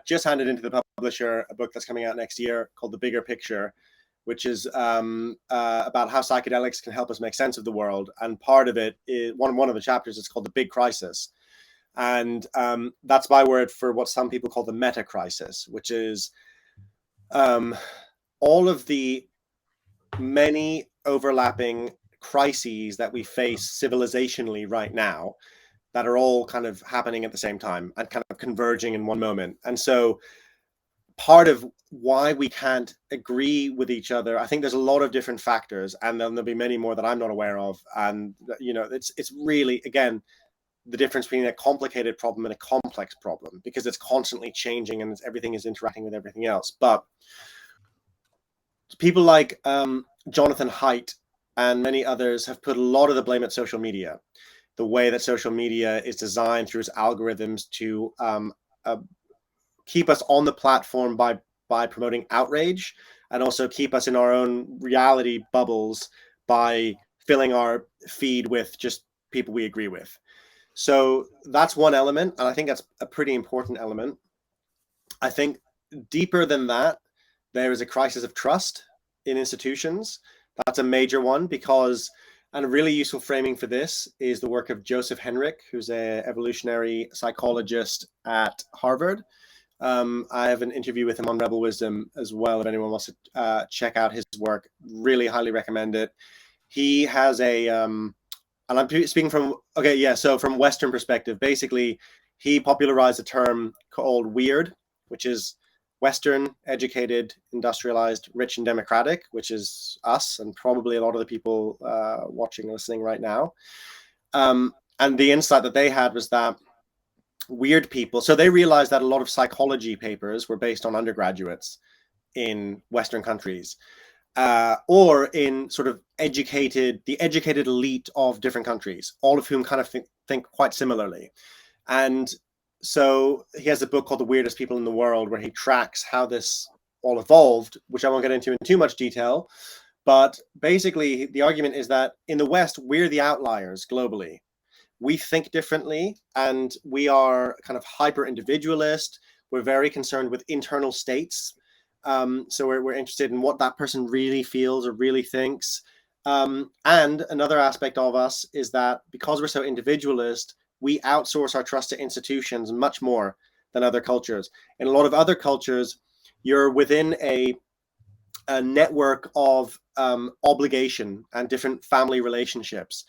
just handed into the publisher a book that's coming out next year called The Bigger Picture, which is about how psychedelics can help us make sense of the world. And part of it is one of the chapters is called The Big Crisis. And that's my word for what some people call the meta crisis, which is all of the many overlapping crises that we face civilizationally right now that are all kind of happening at the same time and kind of converging in one moment. And so part of why we can't agree with each other, I think there's a lot of different factors, and then there'll be many more that I'm not aware of. And, you know, it's really, again, the difference between a complicated problem and a complex problem, because it's constantly changing and everything is interacting with everything else. But people like Jonathan Haidt and many others have put a lot of the blame at social media. The way that social media is designed through its algorithms to keep us on the platform by promoting outrage, and also keep us in our own reality bubbles by filling our feed with just people we agree with. So that's one element, and I think that's a pretty important element. I think deeper than that, there is a crisis of trust in institutions. That's a major one, because, and a really useful framing for this is the work of Joseph Henrich, who's an evolutionary psychologist at Harvard. I have an interview with him on Rebel Wisdom as well, if anyone wants to check out his work. Really highly recommend it. He has and I'm speaking from, so from Western perspective, basically, he popularized a term called weird, which is Western, educated, industrialized, rich, and democratic, which is us and probably a lot of the people watching and listening right now. And the insight that they had was that weird people, so they realized that a lot of psychology papers were based on undergraduates in Western countries, or in sort of the educated elite of different countries, all of whom kind of think quite similarly. And so he has a book called The Weirdest People in the World, where he tracks how this all evolved, which I won't get into in too much detail. But basically, the argument is that in the West, we're the outliers globally. we think differently, and we are kind of hyper individualist. We're very concerned with internal states. So we're interested in what that person really feels or really thinks. And another aspect of us is that because we're so individualist, we outsource our trust to institutions much more than other cultures. In a lot of other cultures, you're within a network of obligation and different family relationships.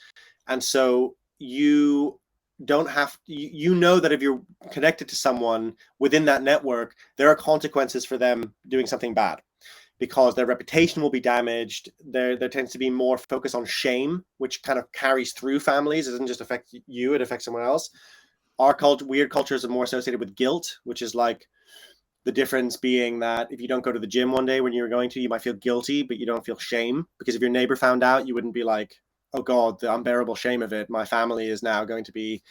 And so you don't have, you know that if you're connected to someone within that network, there are consequences for them doing something bad, because their reputation will be damaged. There tends to be more focus on shame, which kind of carries through families. It doesn't just affect you, it affects someone else. Our weird cultures are more associated with guilt, which is like the difference being that if you don't go to the gym one day when you were going to, you might feel guilty, but you don't feel shame, because if your neighbor found out, you wouldn't be like, oh God, the unbearable shame of it. My family is now going to be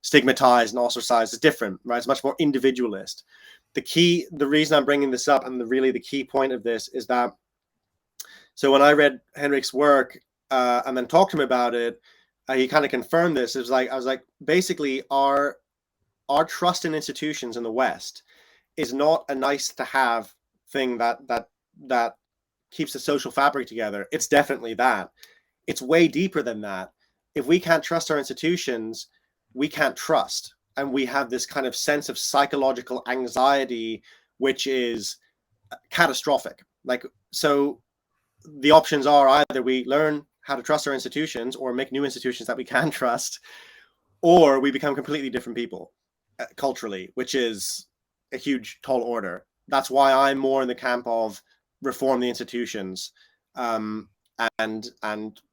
stigmatized and ostracized. It's different, right? It's much more individualist. The reason I'm bringing this up, and really the key point of this, is that, so when I read Henrik's work and then talked to him about it, he kind of confirmed this. It was like, I was like, basically our trust in institutions in the West is not a nice to have thing that keeps the social fabric together. It's definitely that. It's way deeper than that. If we can't trust our institutions, we can't trust. And we have this kind of sense of psychological anxiety, which is catastrophic. Like, so the options are either we learn how to trust our institutions or make new institutions that we can trust, or we become completely different people culturally, which is a huge tall order. That's why I'm more in the camp of reform the institutions, and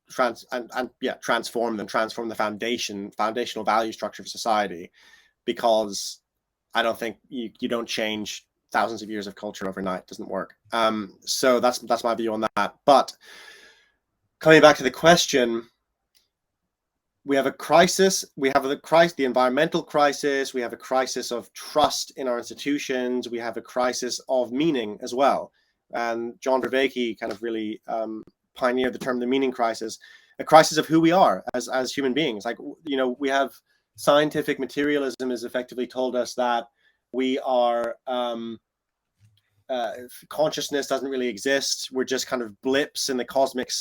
transform them, transform the foundational value structure of society, because I don't think you don't change thousands of years of culture overnight. It doesn't work. So that's my view on that. But coming back to the question, we have a crisis. We have the environmental crisis. We have a crisis of trust in our institutions. We have a crisis of meaning as well. And John Vervaeke kind of really pioneered the term the meaning crisis, a crisis of who we are as human beings. Like, you know, we have scientific materialism has effectively told us that we are consciousness doesn't really exist. We're just kind of blips in the cosmic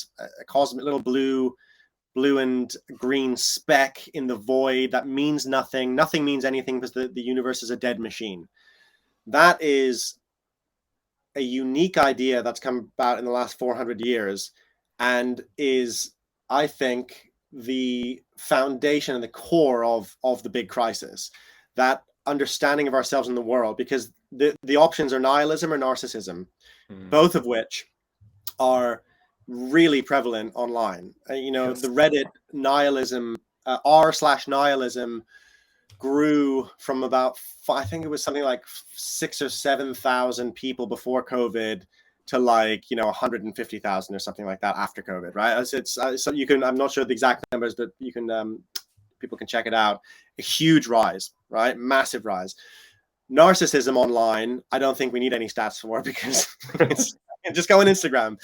little blue and green speck in the void that means nothing. Nothing means anything because the universe is a dead machine. That is a unique idea that's come about in the last 400 years and is, I think, the foundation and the core of the big crisis, that understanding of ourselves in the world, because the options are nihilism or narcissism, both of which are really prevalent online. You know, yes. The Reddit nihilism, r/nihilism grew from about, I think it was something like 6,000 or 7,000 people before COVID to like, you know, 150,000 or something like that after COVID, right? It's so you can, I'm not sure the exact numbers, but you can, people can check it out. A huge rise, right? Massive rise. Narcissism online, I don't think we need any stats for, because it's just go on Instagram.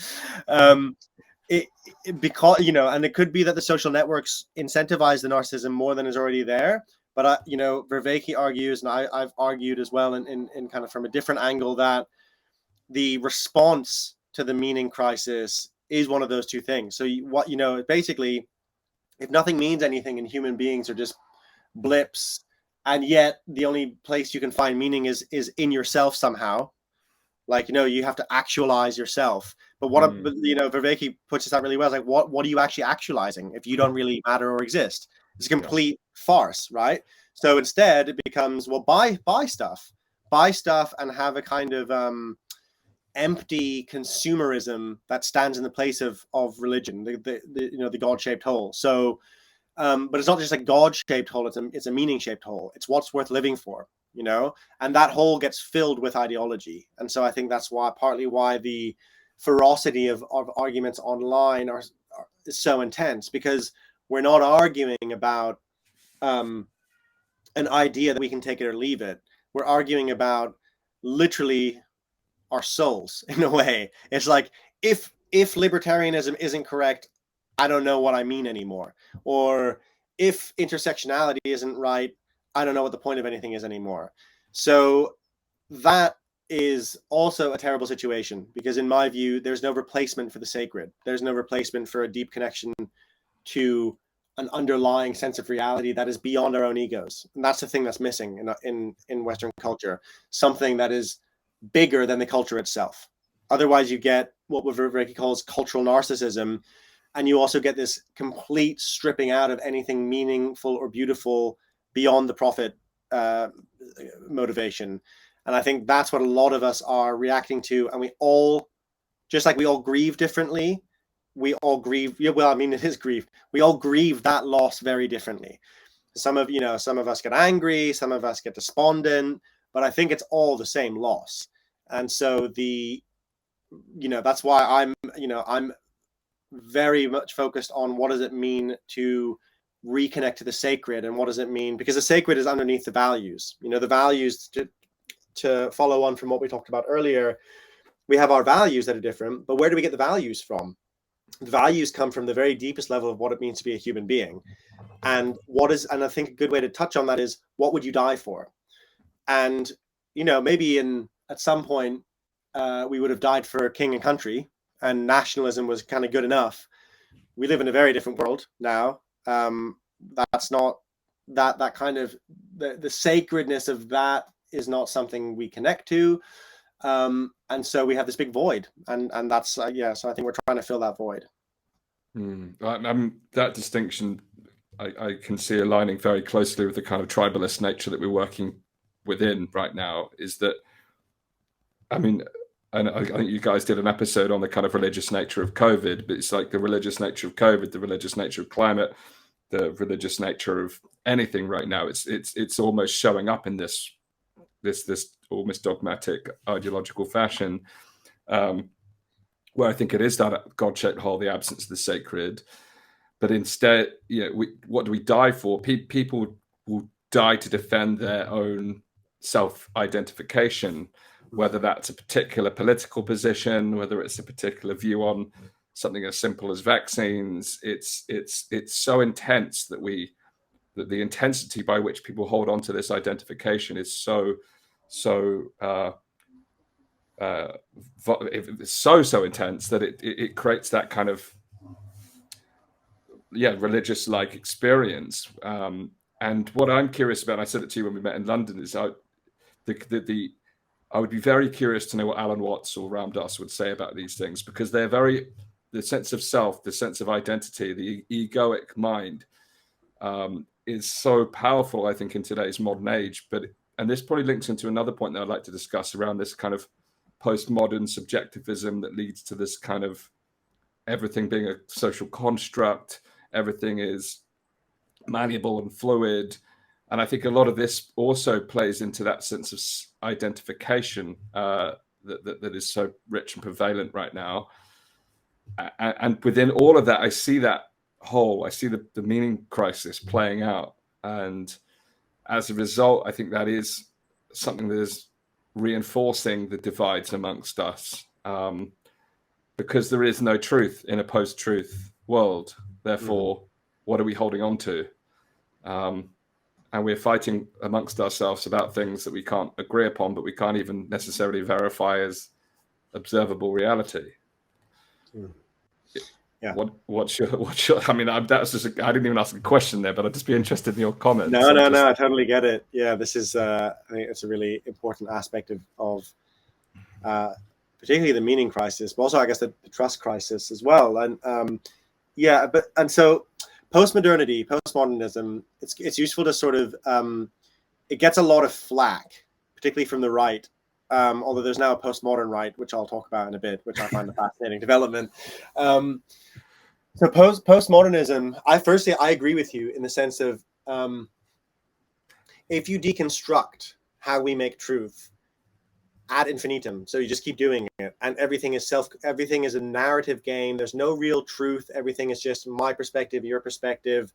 Because, you know, and it could be that the social networks incentivize the narcissism more than is already there. But, you know, Vervaeke argues, and I've argued as well in kind of from a different angle, that the response to the meaning crisis is one of those two things. So you know, basically, if nothing means anything and human beings are just blips, and yet the only place you can find meaning is in yourself somehow. Like, you know, you have to actualize yourself. But you know, Vervaeke puts this out really well. It's like, what are you actually actualizing if you don't really matter or exist? It's a complete farce, right? So instead it becomes, well, buy stuff and have a kind of empty consumerism that stands in the place of religion, the you know, the God-shaped hole. So but it's not just a God-shaped hole, it's a meaning-shaped hole. It's what's worth living for, you know, and that hole gets filled with ideology. And so I think that's partly why the ferocity of arguments online is so intense, because we're not arguing about an idea that we can take it or leave it. We're arguing about literally our souls, in a way. It's like, if libertarianism isn't correct, I don't know what I mean anymore. Or if intersectionality isn't right, I don't know what the point of anything is anymore. So that is also a terrible situation, because in my view, there's no replacement for the sacred. There's no replacement for a deep connection to an underlying sense of reality that is beyond our own egos. And that's the thing that's missing in Western culture, something that is bigger than the culture itself. Otherwise, you get what Ricky calls cultural narcissism, and you also get this complete stripping out of anything meaningful or beautiful beyond the profit motivation. And I think that's what a lot of us are reacting to. And we all, just like we all grieve differently, we all grieve. Yeah, well, I mean, it is grief. We all grieve that loss very differently. Some of us get angry, some of us get despondent, but I think it's all the same loss. And so that's why I'm very much focused on what does it mean to reconnect to the sacred, and what does it mean, because the sacred is underneath the values. The values, to follow on from what we talked about earlier, we have our values that are different, but where do we get the values from? The values come from the very deepest level of what it means to be a human being. And I think a good way to touch on that is, what would you die for? And, maybe at some point, we would have died for king and country, and nationalism was kind of good enough. We live in a very different world now. That's not that kind of the sacredness of that is not something we connect to. And so we have this big void, and that's so I think we're trying to fill that void. That distinction I can see aligning very closely with the kind of tribalist nature that we're working within right now. Is that, and I think you guys did an episode on the kind of religious nature of COVID, but it's like the religious nature of COVID, the religious nature of climate, the religious nature of anything right now. It's almost showing up in this almost dogmatic ideological fashion, where I think it is that God-shaped hole, the absence of the sacred. But instead, what do we die for? People will die to defend their own self-identification, whether that's a particular political position, whether it's a particular view on something as simple as vaccines. It's so intense that the intensity by which people hold on to this identification is so intense that it creates that kind of religious like experience. And what I'm curious about, I said it to you when we met in London, is I would be very curious to know what Alan Watts or Ram Dass would say about these things, because they're the sense of self, the sense of identity, the egoic mind is so powerful, I think, in today's modern age. And this probably links into another point that I'd like to discuss around this kind of postmodern subjectivism that leads to this kind of everything being a social construct, everything is malleable and fluid. And I think a lot of this also plays into that sense of identification that is so rich and prevalent right now. And within all of that, I see that whole, I see the meaning crisis playing out. And as a result, I think that is something that is reinforcing the divides amongst us, because there is no truth in a post-truth world. Therefore, what are we holding on to? And we're fighting amongst ourselves about things that we can't agree upon, but we can't even necessarily verify as observable reality. Yeah. What's your? That's just I didn't even ask a question there, but I'd just be interested in your comments. No, I totally get it. Yeah, this is I think it's a really important aspect of particularly the meaning crisis, but also I guess the trust crisis as well. And so postmodernism, it's useful to sort of it gets a lot of flack, particularly from the right. Although there's now a postmodern right, which I'll talk about in a bit, which I find a fascinating development. So postmodernism, I agree with you in the sense of if you deconstruct how we make truth ad infinitum, so you just keep doing it, and everything is a narrative game. There's no real truth. Everything is just my perspective, your perspective.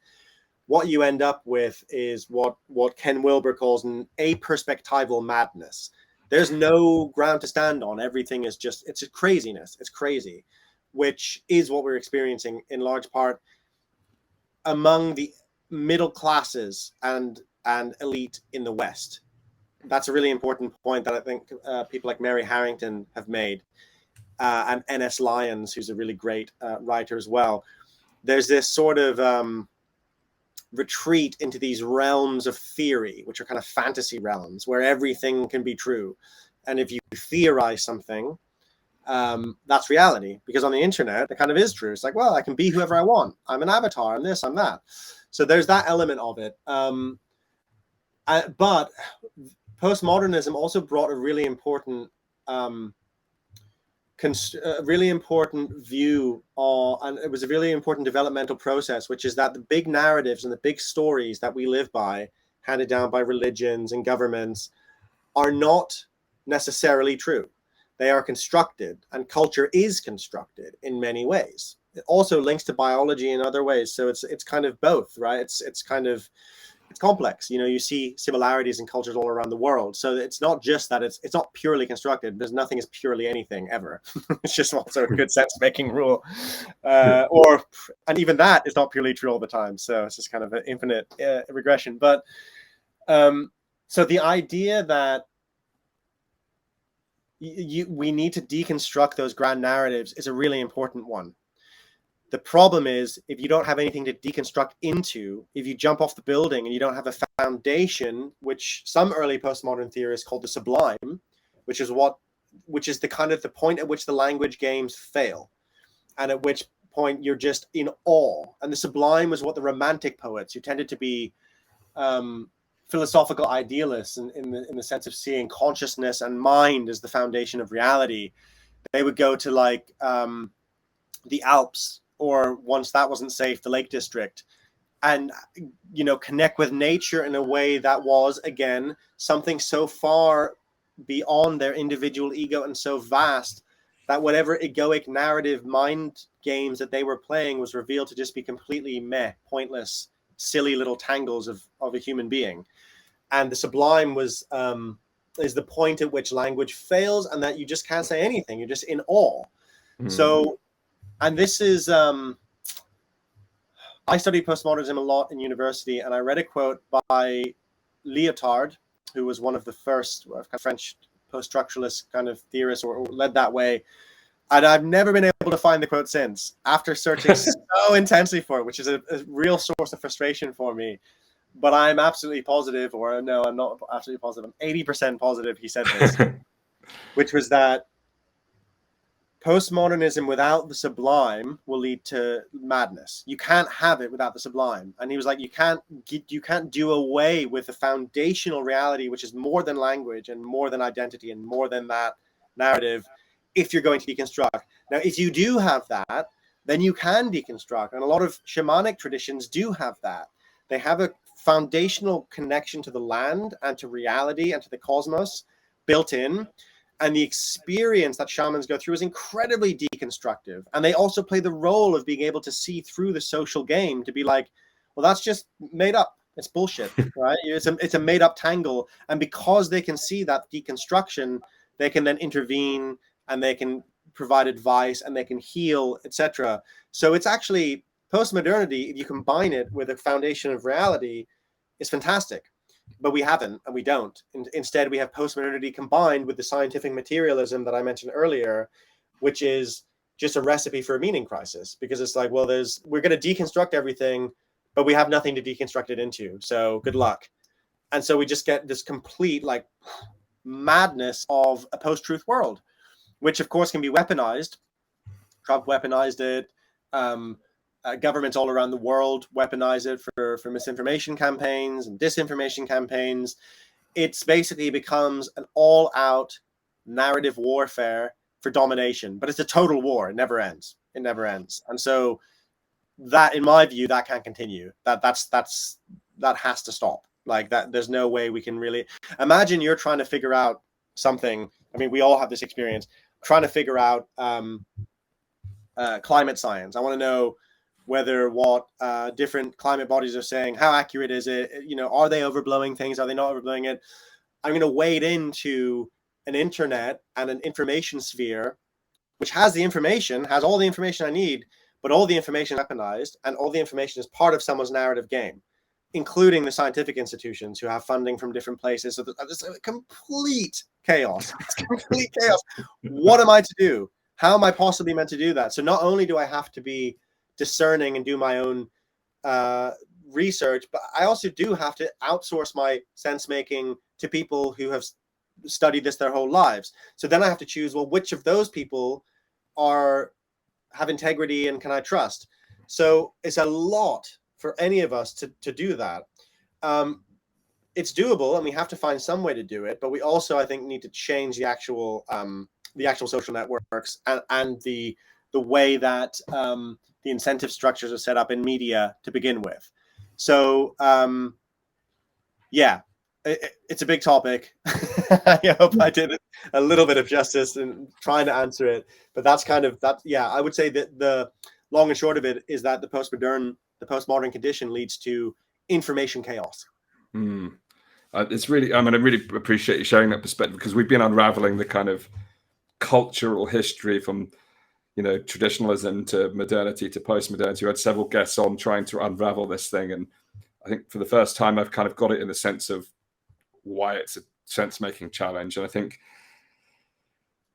What you end up with is what Ken Wilber calls an aperspectival madness. There's no ground to stand on. Everything is it's a craziness. It's crazy, which is what we're experiencing in large part among the middle classes and elite in the West. That's a really important point that I think people like Mary Harrington have made, and N.S. Lyons, who's a really great writer as well. There's this sort of retreat into these realms of theory, which are kind of fantasy realms where everything can be true. And if you theorize something, that's reality, because on the internet, it kind of is true. It's like, well, I can be whoever I want. I'm an avatar. I'm this, I'm that. So there's that element of it. But postmodernism also brought a really important view, and it was a really important developmental process, which is that the big narratives and the big stories that we live by, handed down by religions and governments, are not necessarily true. They are constructed, and culture is constructed in many ways. It also links to biology in other ways. So it's kind of both, right? It's complex. You know, you see similarities in cultures all around the world. So it's not just that it's not purely constructed, because nothing is purely anything ever. It's just also a good sense-making rule. And even that is not purely true all the time. So it's just kind of an infinite regression. But so the idea that we need to deconstruct those grand narratives is a really important one. The problem is, if you don't have anything to deconstruct into, if you jump off the building and you don't have a foundation, which some early postmodern theorists called the sublime, which is the kind of the point at which the language games fail, and at which point you're just in awe. And the sublime was what the romantic poets, who tended to be philosophical idealists in the sense of seeing consciousness and mind as the foundation of reality, they would go to like the Alps, or once that wasn't safe, the Lake District, and, you know, connect with nature in a way that was, again, something so far beyond their individual ego and so vast that whatever egoic narrative mind games that they were playing was revealed to just be completely pointless, silly little tangles of a human being. And the sublime was is the point at which language fails, and that you just can't say anything. You're just in awe. So, and this is, I studied postmodernism a lot in university, and I read a quote by Lyotard, who was one of the first French post-structuralist kind of theorists, or led that way. And I've never been able to find the quote since, after searching so intensely for it, which is a real source of frustration for me. But I'm absolutely positive, or no, I'm not absolutely positive, I'm 80% positive he said this, which was that postmodernism without the sublime will lead to madness. You can't have it without the sublime. And he was like, you can't do away with the foundational reality, which is more than language and more than identity and more than that narrative, if you're going to deconstruct. Now, if you do have that, then you can deconstruct. And a lot of shamanic traditions do have that. They have a foundational connection to the land and to reality and to the cosmos built in. And the experience that shamans go through is incredibly deconstructive. And they also play the role of being able to see through the social game, to be like, well, that's just made up. It's bullshit, right? It's a made up tangle. And because they can see that deconstruction, they can then intervene, and they can provide advice, and they can heal, etc. So it's actually postmodernity, if you combine it with a foundation of reality, is fantastic. But we haven't, and we don't. Instead, we have postmodernity combined with the scientific materialism that I mentioned earlier, which is just a recipe for a meaning crisis. Because it's like, well, we're going to deconstruct everything, but we have nothing to deconstruct it into. So good luck. And so we just get this complete like madness of a post-truth world, which of course can be weaponized. Trump weaponized it. Governments all around the world weaponize it for misinformation campaigns and disinformation campaigns. It's basically becomes an all-out narrative warfare for domination, but it's a total war. It never ends. It never ends. And so that, in my view, that can't continue. That has to stop. Like that, there's no way we can really imagine you're trying to figure out something. I mean, we all have this experience trying to figure out climate science. I want to know whether what different climate bodies are saying, how accurate is it? You know, are they overblowing things? Are they not overblowing it? I'm going to wade into an internet and an information sphere, which has all the information I need, but all the information is weaponized, and all the information is part of someone's narrative game. including the scientific institutions who have funding from different places. So there's a complete chaos. It's complete chaos. What am I to do? How am I possibly meant to do that? So not only do I have to be discerning and do my own research, but I also do have to outsource my sense making to people who have studied this their whole lives. So then I have to choose, well, which of those people have integrity and can I trust? So it's a lot for any of us to do that. It's doable, and we have to find some way to do it, but we also, I think, need to change the actual social networks and the way that the incentive structures are set up in media to begin with. So yeah, it's a big topic. I hope I did a little bit of justice in trying to answer it, but that's kind of that. Yeah, I would say that the long and short of it is that the postmodern condition leads to information chaos. It's really, I really appreciate you sharing that perspective, because we've been unraveling the kind of cultural history from, traditionalism to modernity to post-modernity. We had several guests on trying to unravel this thing, and I think for the first time I've kind of got it in the sense of why it's a sense-making challenge. And I think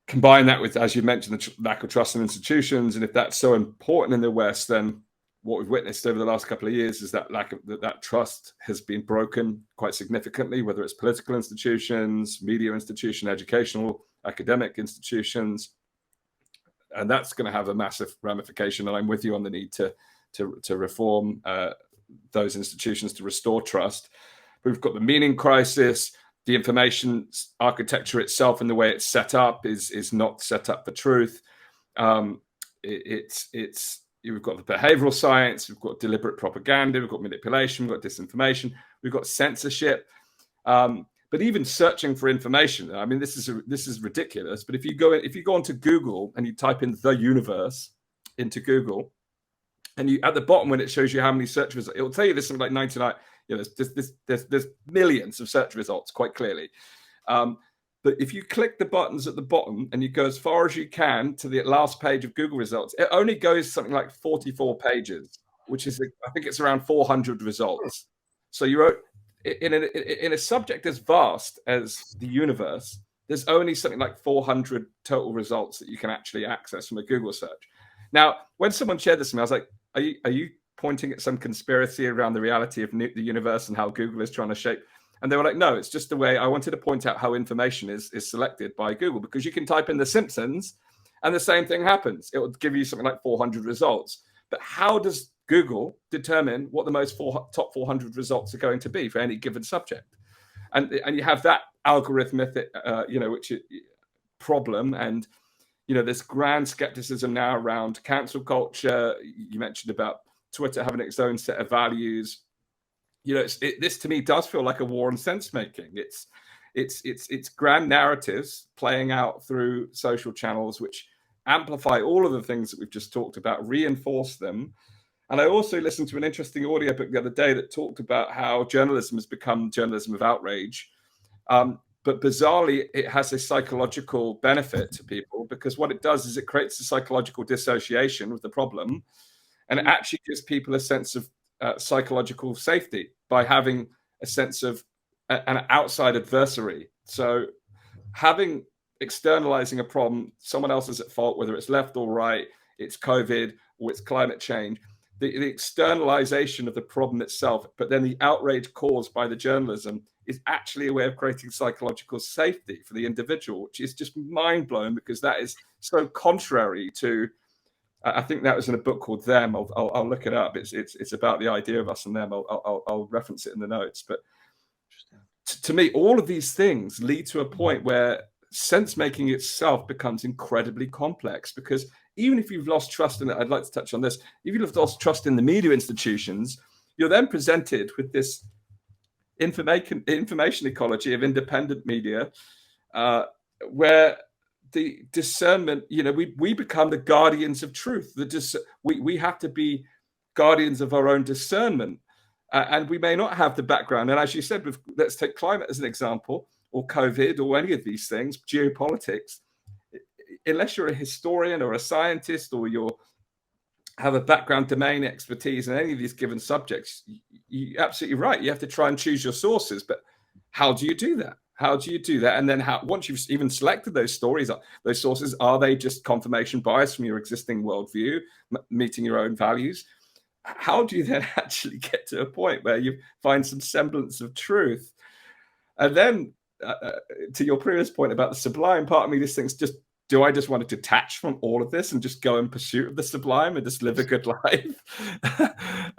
combine that with, as you mentioned, the lack of trust in institutions, and if that's so important in the West, then what we've witnessed over the last couple of years is that that trust has been broken quite significantly, whether it's political institutions, media institutions, educational, academic institutions, and that's going to have a massive ramification. And I'm with you on the need to reform those institutions to restore trust. We've got the meaning crisis. The information architecture itself and the way it's set up is not set up for truth. We've got the behavioral science, we've got deliberate propaganda, we've got manipulation, we've got disinformation, we've got censorship. But even searching for information, this is ridiculous. But if you go onto Google and you type in the universe into Google, and you at the bottom when it shows you how many search results, it will tell you there's something like 99. There's millions of search results quite clearly. But if you click the buttons at the bottom and you go as far as you can to the last page of Google results, it only goes something like 44 pages, which is, I think it's around 400 results. So you're in a subject as vast as the universe, there's only something like 400 total results that you can actually access from a Google search. Now, when someone shared this to me, I was like, are you pointing at some conspiracy around the reality of the universe and how Google is trying to shape? And they were like, no, it's just the way I wanted to point out how information is selected by Google, because you can type in The Simpsons and the same thing happens. It will give you something like 400 results. But how does Google determine what the most top 400 results are going to be for any given subject? And you have that algorithmic, problem. And, there's grand skepticism now around cancel culture. You mentioned about Twitter having its own set of values. This to me does feel like a war on sense making. It's grand narratives playing out through social channels, which amplify all of the things that we've just talked about, reinforce them. And I also listened to an interesting audiobook the other day that talked about how journalism has become journalism of outrage. But bizarrely, it has a psychological benefit to people, because what it does is it creates a psychological dissociation with the problem. And it actually gives people a sense of psychological safety by having a sense of an outside adversary. So externalizing a problem, someone else is at fault, whether it's left or right, it's COVID or it's climate change, the externalization of the problem itself, but then the outrage caused by the journalism is actually a way of creating psychological safety for the individual, which is just mind-blowing, because that is so contrary to, I think that was in a book called Them. I'll look it up. It's about the idea of us and them. I'll reference it in the notes. But to me, all of these things lead to a point where sense making itself becomes incredibly complex, because even if you've lost trust in it, I'd like to touch on this. If you've lost trust in the media institutions, you're then presented with this information ecology of independent media, where the discernment, we become the guardians of truth. We have to be guardians of our own discernment, and we may not have the background. And as you said, let's take climate as an example, or COVID, or any of these things, geopolitics. Unless you're a historian or a scientist, or you're have a background domain expertise in any of these given subjects, you're absolutely right. You have to try and choose your sources. But how do you do that? How do you do that? And then once you've even selected those stories, those sources, are they just confirmation bias from your existing worldview, meeting your own values? How do you then actually get to a point where you find some semblance of truth? And then to your previous point about the sublime, part of me just thinks, do I just want to detach from all of this and just go in pursuit of the sublime and just live a good life?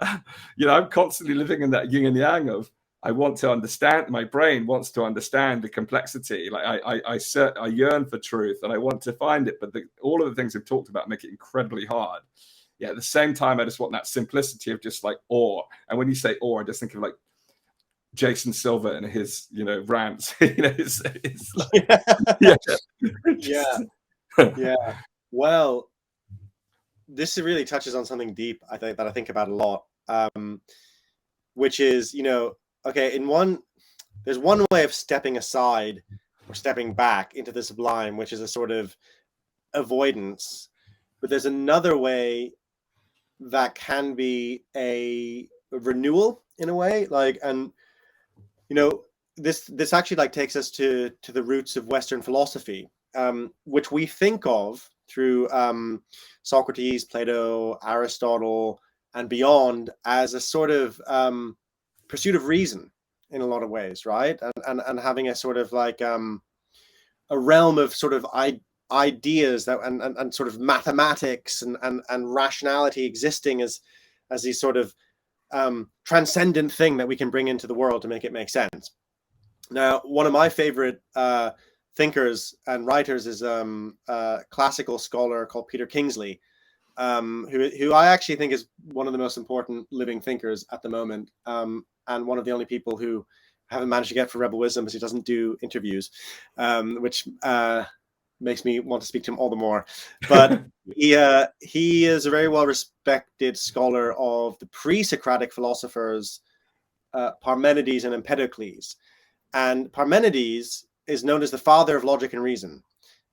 I'm constantly living in that yin and yang of, I want to understand, my brain wants to understand the complexity. Like I yearn for truth and I want to find it, but all of the things we've talked about make it incredibly hard. Yeah, at the same time, I just want that simplicity of just like awe. And when you say awe, I just think of like Jason Silver and his, rants. It's like, yeah. Well, this really touches on something deep, I think about a lot, which is, okay, there's one way of stepping aside or stepping back into the sublime, which is a sort of avoidance, but there's another way that can be a renewal in a way, like, and this actually like takes us to the roots of Western philosophy, which we think of through Socrates, Plato, Aristotle, and beyond as a sort of pursuit of reason in a lot of ways, right? And having a sort of like a realm of sort of ideas that and sort of mathematics and rationality existing as these sort of transcendent thing that we can bring into the world to make it make sense. Now, one of my favorite thinkers and writers is a classical scholar called Peter Kingsley, who I actually think is one of the most important living thinkers at the moment, and one of the only people who haven't managed to get for Rebel Wisdom because he doesn't do interviews, which makes me want to speak to him all the more. But he is a very well-respected scholar of the pre-Socratic philosophers Parmenides and Empedocles. And Parmenides is known as the father of logic and reason.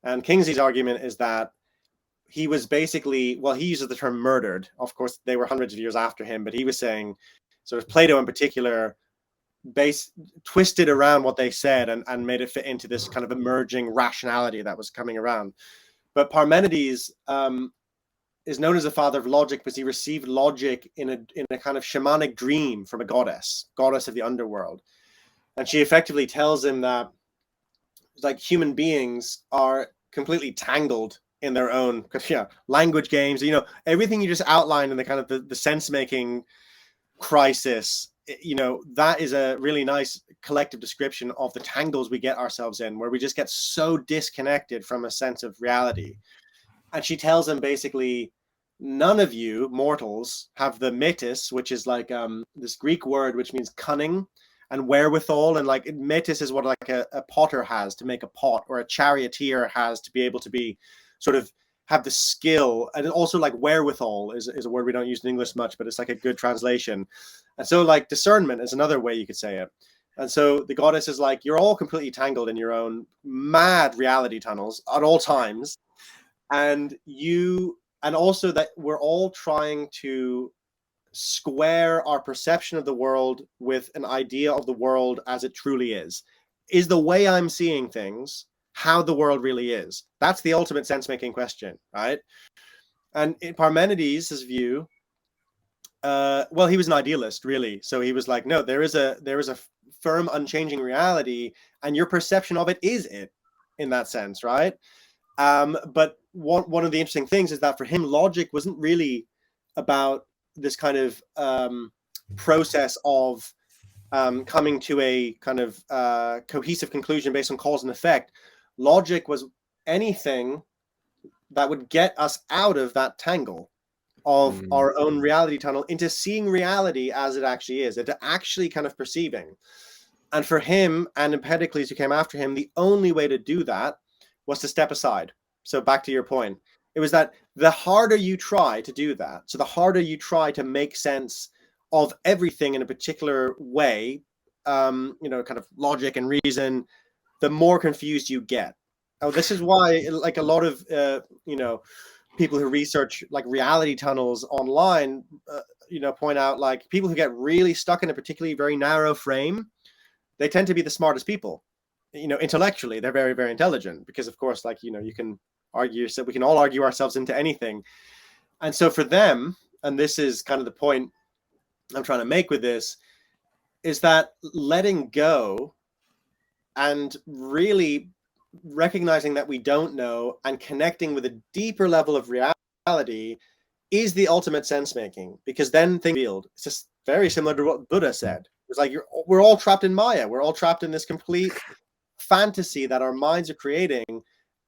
And Kingsley's argument is that he was basically, well, he uses the term murdered. Of course, they were hundreds of years after him, but he was saying sort of Plato in particular twisted around what they said and made it fit into this kind of emerging rationality that was coming around. But Parmenides is known as the father of logic because he received logic in a kind of shamanic dream from a goddess of the underworld. And she effectively tells him that like human beings are completely tangled in their own language games, everything you just outlined in the kind of the sense-making crisis, that is a really nice collective description of the tangles we get ourselves in, where we just get so disconnected from a sense of reality. And she tells him basically, none of you mortals have the metis, which is like this Greek word which means cunning and wherewithal, and like metis is what like a potter has to make a pot, or a charioteer has to be able to be sort of have the skill, and also like wherewithal is a word we don't use in English much, but it's like a good translation. And so like discernment is another way you could say it. And so the goddess is like, you're all completely tangled in your own mad reality tunnels at all times, and also that we're all trying to square our perception of the world with an idea of the world as it truly is. Is the way I'm seeing things how the world really is? That's the ultimate sense-making question, right? And in Parmenides' view, well, he was an idealist, really. So he was like, no, there is a firm, unchanging reality, and your perception of it is it, in that sense, right? But one of the interesting things is that for him, logic wasn't really about this kind of process of coming to a kind of cohesive conclusion based on cause and effect. Logic was anything that would get us out of that tangle of our own reality tunnel into seeing reality as it actually is, into actually kind of perceiving. And for him and Empedocles, who came after him, the only way to do that was to step aside. So back to your point, it was that the harder you try to do that, so the harder you try to make sense of everything in a particular way, kind of logic and reason, the more confused you get. Oh, this is why, like a lot of, people who research like reality tunnels online, point out like people who get really stuck in a particularly very narrow frame, they tend to be the smartest people. Intellectually, they're very, very intelligent because, of course, like, you can argue, so we can all argue ourselves into anything. And so for them, and this is kind of the point I'm trying to make with this, is that letting go and really recognizing that we don't know and connecting with a deeper level of reality is the ultimate sense making, because then things revealed. It's just very similar to what Buddha said. It's like we're all trapped in Maya. We're all trapped in this complete fantasy that our minds are creating.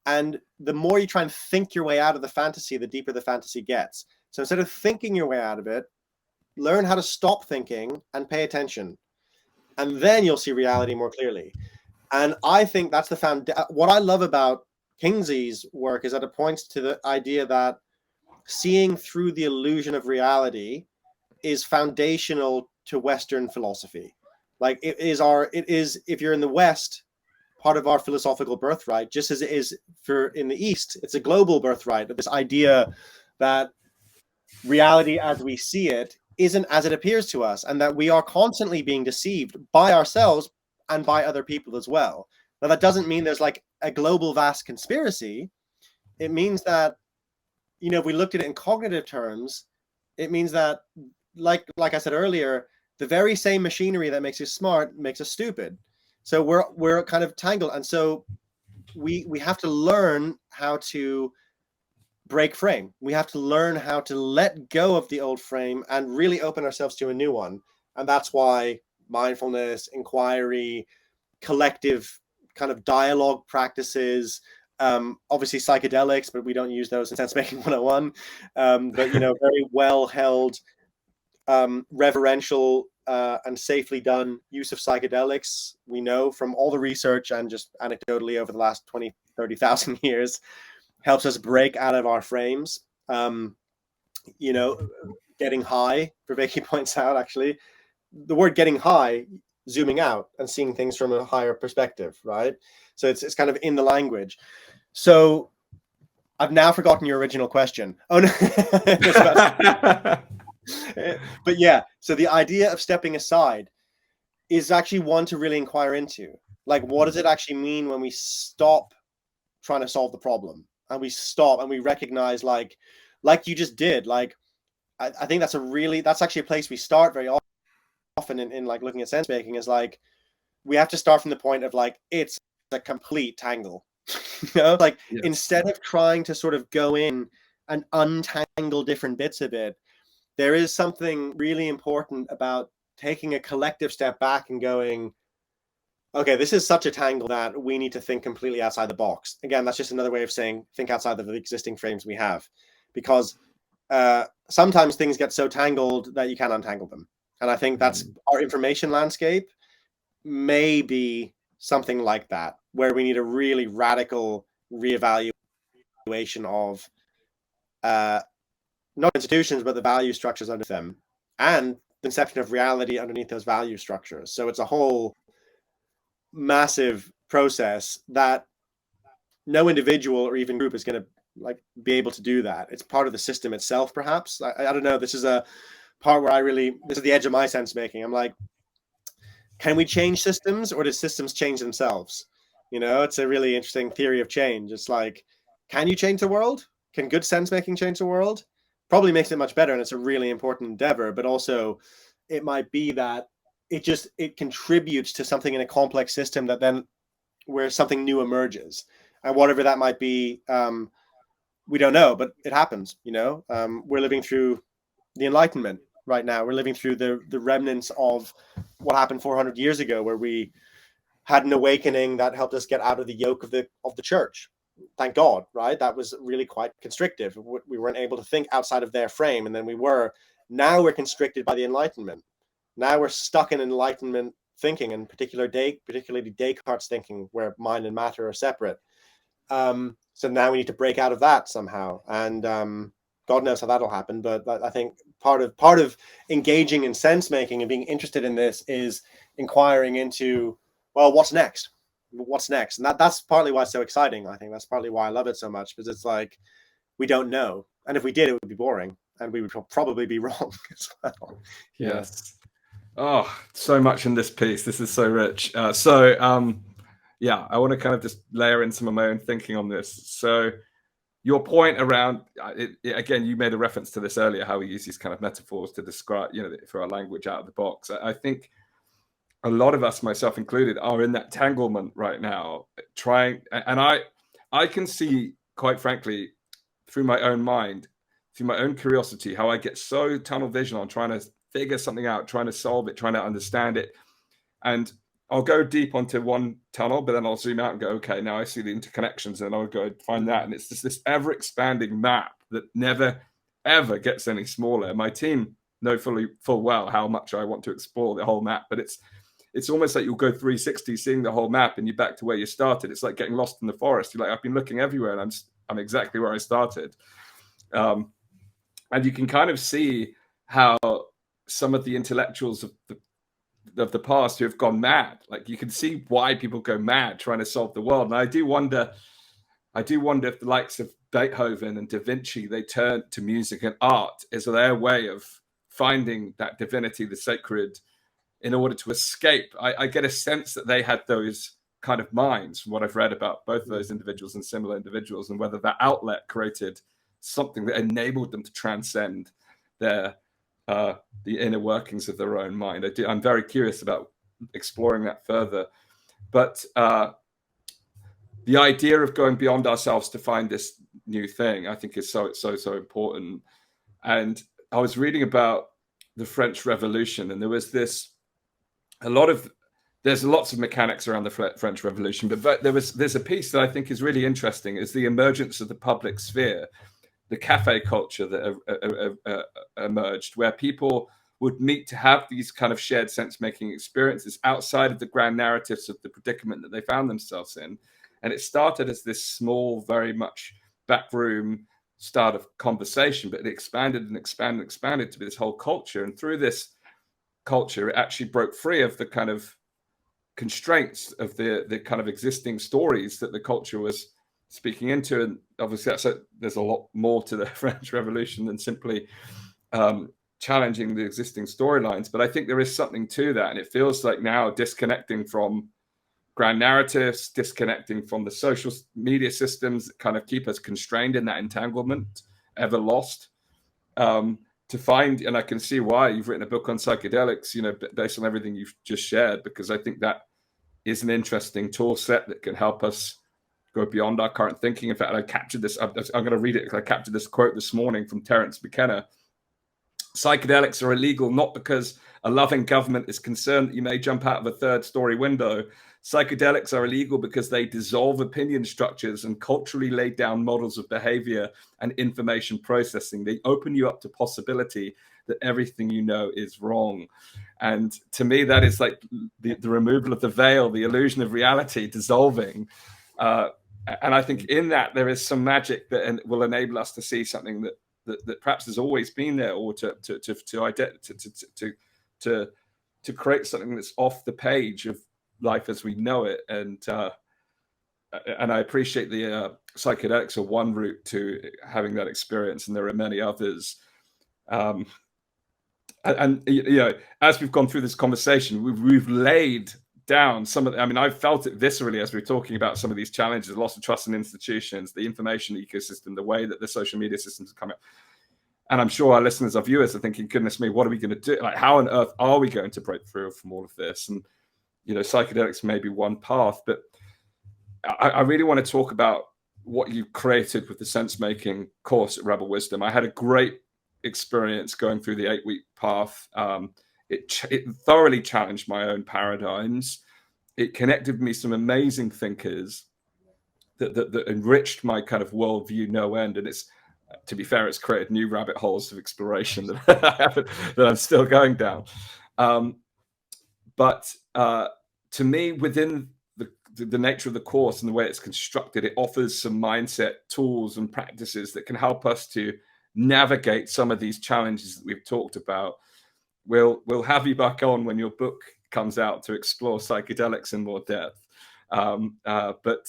And the more you try and think your way out of the fantasy, the deeper the fantasy gets. So instead of thinking your way out of it, learn how to stop thinking and pay attention. And then you'll see reality more clearly. And I think that's what I love about Kingsley's work is that it points to the idea that seeing through the illusion of reality is foundational to Western philosophy. Like it is, if you're in the West, part of our philosophical birthright, just as it is in the East, it's a global birthright of this idea that reality as we see it isn't as it appears to us, and that we are constantly being deceived by ourselves and by other people as well. Now, that doesn't mean there's like a global vast conspiracy. It means that, if we looked at it in cognitive terms, it means that, like I said earlier, the very same machinery that makes us smart makes us stupid. So we're kind of tangled. And so we have to learn how to break frame. We have to learn how to let go of the old frame and really open ourselves to a new one. And that's why mindfulness, inquiry, collective kind of dialogue practices, obviously psychedelics, but we don't use those in Sensemaking 101. But, very well held, reverential and safely done use of psychedelics, we know from all the research and just anecdotally over the last 20, 30,000 years, helps us break out of our frames. Getting high, Viveki points out, actually, the word getting high, zooming out and seeing things from a higher perspective, right? So it's kind of in the language. So I've now forgotten your original question. Oh, no. But yeah, so the idea of stepping aside is actually one to really inquire into. Like, what does it actually mean when we stop trying to solve the problem and we stop and we recognize, like you just did, like, I think that's actually a place we start very often in like looking at sense making, is like, we have to start from the point of like, it's a complete tangle. Like, yes. Instead of trying to sort of go in and untangle different bits of it, there is something really important about taking a collective step back and going, okay, this is such a tangle that we need to think completely outside the box. Again, that's just another way of saying think outside of the existing frames we have, because sometimes things get so tangled that you can't untangle them. And I think that's our information landscape may be something like that, where we need a really radical reevaluation of not institutions, but the value structures under them and the conception of reality underneath those value structures. So it's a whole massive process that no individual or even group is going to like be able to do that. It's part of the system itself, perhaps. I don't know. This is a part where this is the edge of my sense making. I'm like, can we change systems, or do systems change themselves? It's a really interesting theory of change. It's like, can you change the world? Can good sense making change the world? Probably makes it much better, and it's a really important endeavor. But also, it might be that it contributes to something in a complex system that then where something new emerges, and whatever that might be, we don't know, but it happens. We're living through the Enlightenment right now. We're living through the remnants of what happened 400 years ago, where we had an awakening that helped us get out of the yoke of the church. Thank God, right? That was really quite constrictive. We weren't able to think outside of their frame, and then now we're constricted by the Enlightenment. Now we're stuck in Enlightenment thinking, and particularly Descartes' thinking, where mind and matter are separate. So now we need to break out of that somehow, and God knows how that'll happen. But I think part of engaging in sense making and being interested in this is inquiring into, well, what's next? And that's partly why it's so exciting. I think that's partly why I love it so much, because it's like we don't know. And if we did, it would be boring, and we would probably be wrong as well. Yes. Oh, so much in this piece. This is so rich. Yeah, I want to kind of just layer in some of my own thinking on this. So your point around again, you made a reference to this earlier, how we use these kind of metaphors to describe, for our language out of the box. I think a lot of us, myself included, are in that tanglement right now, trying, and I can see, quite frankly, through my own mind, through my own curiosity, how I get so tunnel vision on trying to figure something out, trying to solve it, trying to understand it. And I'll go deep onto one tunnel, but then I'll zoom out and go, okay, now I see the interconnections, and I'll go find that. And it's just this ever expanding map that never, ever gets any smaller. My team know full well how much I want to explore the whole map, but it's almost like you'll go 360 seeing the whole map and you're back to where you started. It's like getting lost in the forest. You're like, I've been looking everywhere and I'm exactly where I started. And you can kind of see how some of the intellectuals of the past who have gone mad, like you can see why people go mad trying to solve the world. And I do wonder if the likes of Beethoven and Da Vinci, they turn to music and art as their way of finding that divinity, the sacred, in order to escape. I get a sense that they had those kind of minds from what I've read about both of those individuals and similar individuals, and whether that outlet created something that enabled them to transcend their the inner workings of their own mind. I'm very curious about exploring that further. But the idea of going beyond ourselves to find this new thing, I think, is so important. And I was reading about the French Revolution, and there was there's lots of mechanics around the French Revolution, but there's a piece that I think is really interesting, is the emergence of the public sphere, the cafe culture that emerged, where people would meet to have these kind of shared sense-making experiences outside of the grand narratives of the predicament that they found themselves in. And it started as this small, very much backroom start of conversation, but it expanded and expanded and expanded to be this whole culture. And through this culture, it actually broke free of the kind of constraints of the kind of existing stories that the culture was speaking into. And obviously there's a lot more to the French Revolution than simply challenging the existing storylines. But I think there is something to that. And it feels like now disconnecting from grand narratives, disconnecting from the social media systems that kind of keep us constrained in that entanglement, ever lost, to find, and I can see why you've written a book on psychedelics, based on everything you've just shared, because I think that is an interesting tool set that can help us go beyond our current thinking. In fact, I captured this, I'm going to read it because I captured this quote this morning from Terence McKenna. Psychedelics are illegal not because a loving government is concerned that you may jump out of a third-story window. Psychedelics are illegal because they dissolve opinion structures and culturally lay down models of behavior and information processing. They open you up to possibility that everything you know is wrong. And to me, that is like the removal of the veil, the illusion of reality dissolving. And I think in that there is some magic that will enable us to see something that perhaps has always been there, or to create something that's off the page of life as we know it. And I appreciate the psychedelics are one route to having that experience, and there are many others. And as we've gone through this conversation, we've laid down some of I've felt it viscerally as we're talking about some of these challenges: the loss of trust in institutions, the information ecosystem, the way that the social media systems are coming up. And I'm sure our listeners, our viewers, are thinking, goodness me, what are we going to do? Like, how on earth are we going to break through from all of this? And psychedelics may be one path, but I really want to talk about what you created with the sense-making course at Rebel Wisdom. I had a great experience going through the 8-week path. It thoroughly challenged my own paradigms. It connected with me some amazing thinkers that enriched my kind of worldview no end. And to be fair, it's created new rabbit holes of exploration that I'm still going down. But to me, within the nature of the course and the way it's constructed, it offers some mindset tools and practices that can help us to navigate some of these challenges that we've talked about. We'll have you back on when your book comes out to explore psychedelics in more depth. But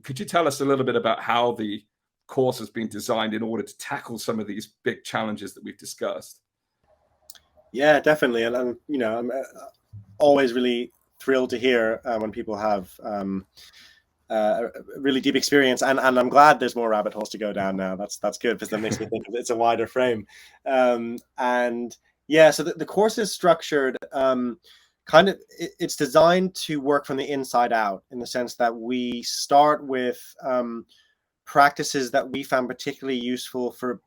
could you tell us a little bit about how the course has been designed in order to tackle some of these big challenges that we've discussed. Yeah, definitely. And I'm always really thrilled to hear when people have a really deep experience, and I'm glad there's more rabbit holes to go down now. That's good, because that makes me think it's a wider frame. And yeah, so the course is structured it's designed to work from the inside out, in the sense that we start with practices that we found particularly useful for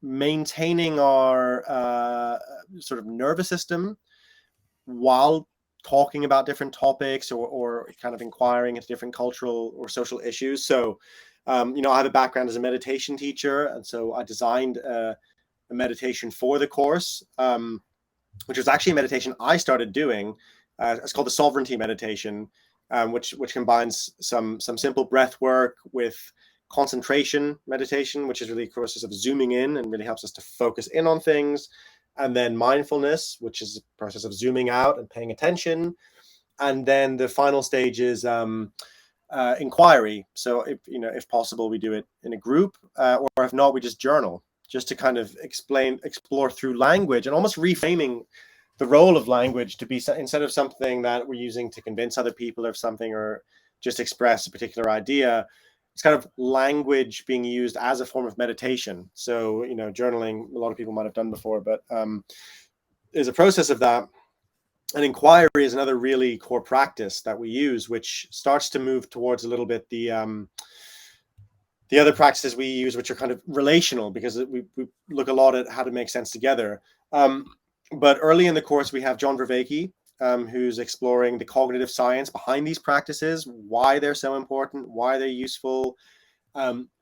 maintaining our sort of nervous system while talking about different topics, or kind of inquiring into different cultural or social issues. So, I have a background as a meditation teacher, and so I designed a meditation for the course, which was actually a meditation I started doing. It's called the Sovereignty Meditation, which combines some simple breath work with concentration meditation, which is really a process of zooming in and really helps us to focus in on things. And then mindfulness, which is a process of zooming out and paying attention. And then the final stage is inquiry. So if possible, we do it in a group, or if not, we just journal, just to kind of explore through language, and almost reframing the role of language to be, instead of something that we're using to convince other people of something or just express a particular idea, it's kind of language being used as a form of meditation. So, journaling, a lot of people might have done before, but there's a process of that. And inquiry is another really core practice that we use, which starts to move towards a little bit the other practices we use, which are kind of relational, because we look a lot at how to make sense together. But early in the course, we have John Vervaeke, who's exploring the cognitive science behind these practices, why they're so important, why they're useful,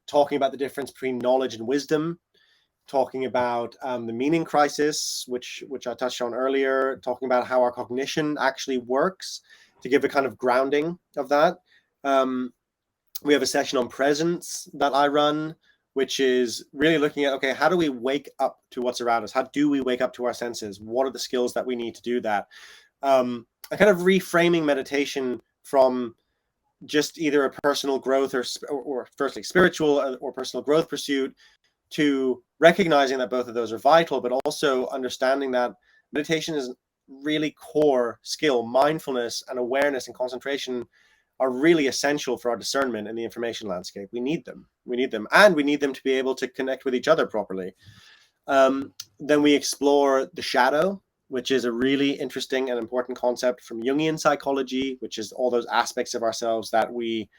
talking about the difference between knowledge and wisdom, talking about the meaning crisis, which I touched on earlier, talking about how our cognition actually works, to give a kind of grounding of that. We have a session on presence that I run, which is really looking at, okay, how do we wake up to what's around us? How do we wake up to our senses? What are the skills that we need to do that? And kind of reframing meditation from just either a personal growth or firstly spiritual or personal growth pursuit, to recognizing that both of those are vital, but also understanding that meditation is really core skill. Mindfulness and awareness and concentration are really essential for our discernment in the information landscape. We need them, and we need them to be able to connect with each other properly. Then we explore the shadow, which is a really interesting and important concept from Jungian psychology, which is all those aspects of ourselves that we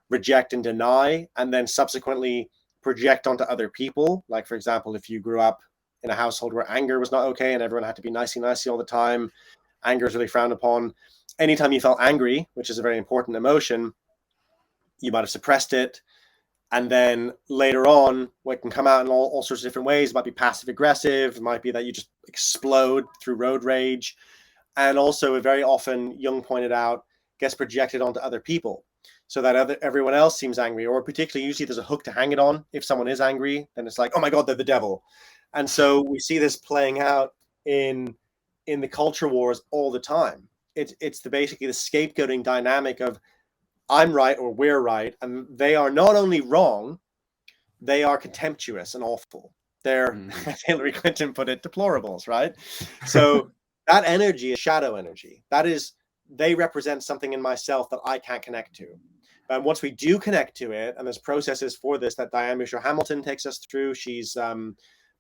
reject and deny, and then subsequently project onto other people. Like, for example, if you grew up in a household where anger was not okay and everyone had to be nicey all the time, anger is really frowned upon. Anytime you felt angry, which is a very important emotion, you might have suppressed it. And then later on, what can come out in all sorts of different ways. It might be passive aggressive. It might be that you just explode through road rage. And also, very often, Jung pointed out, gets projected onto other people, so that everyone else seems angry, or particularly usually there's a hook to hang it on. If someone is angry, then it's like, oh my God, they're the devil. And so we see this playing out in the culture wars all the time. It's basically the scapegoating dynamic of I'm right or we're right, and they are not only wrong, they are contemptuous and awful. They're, as Hillary Clinton put it, deplorables, right? So that energy is shadow energy. That is, they represent something in myself that I can't connect to. And once we do connect to it, and there's processes for this that Diane Musher Hamilton takes us through. She's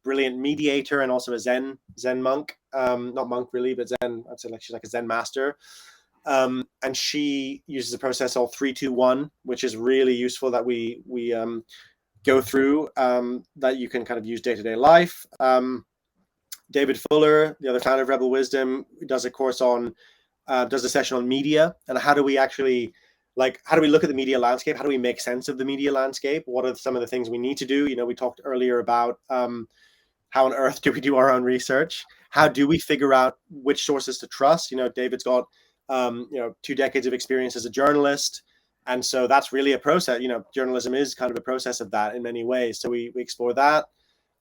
brilliant mediator and also a Zen monk, not monk really, but Zen. I'd say she's like a Zen master. And she uses a process called 3-2-1, which is really useful that we go through, that you can kind of use day-to-day life. David Fuller, the other founder of Rebel Wisdom, does a course on, does a session on media and how do we actually, how do we look at the media landscape? How do we make sense of the media landscape? What are some of the things we need to do? We talked earlier about how on earth do we do our own research? How do we figure out which sources to trust? David's got 2 decades of experience as a journalist. And so that's really a process. Journalism is kind of a process of that in many ways. So we explore that,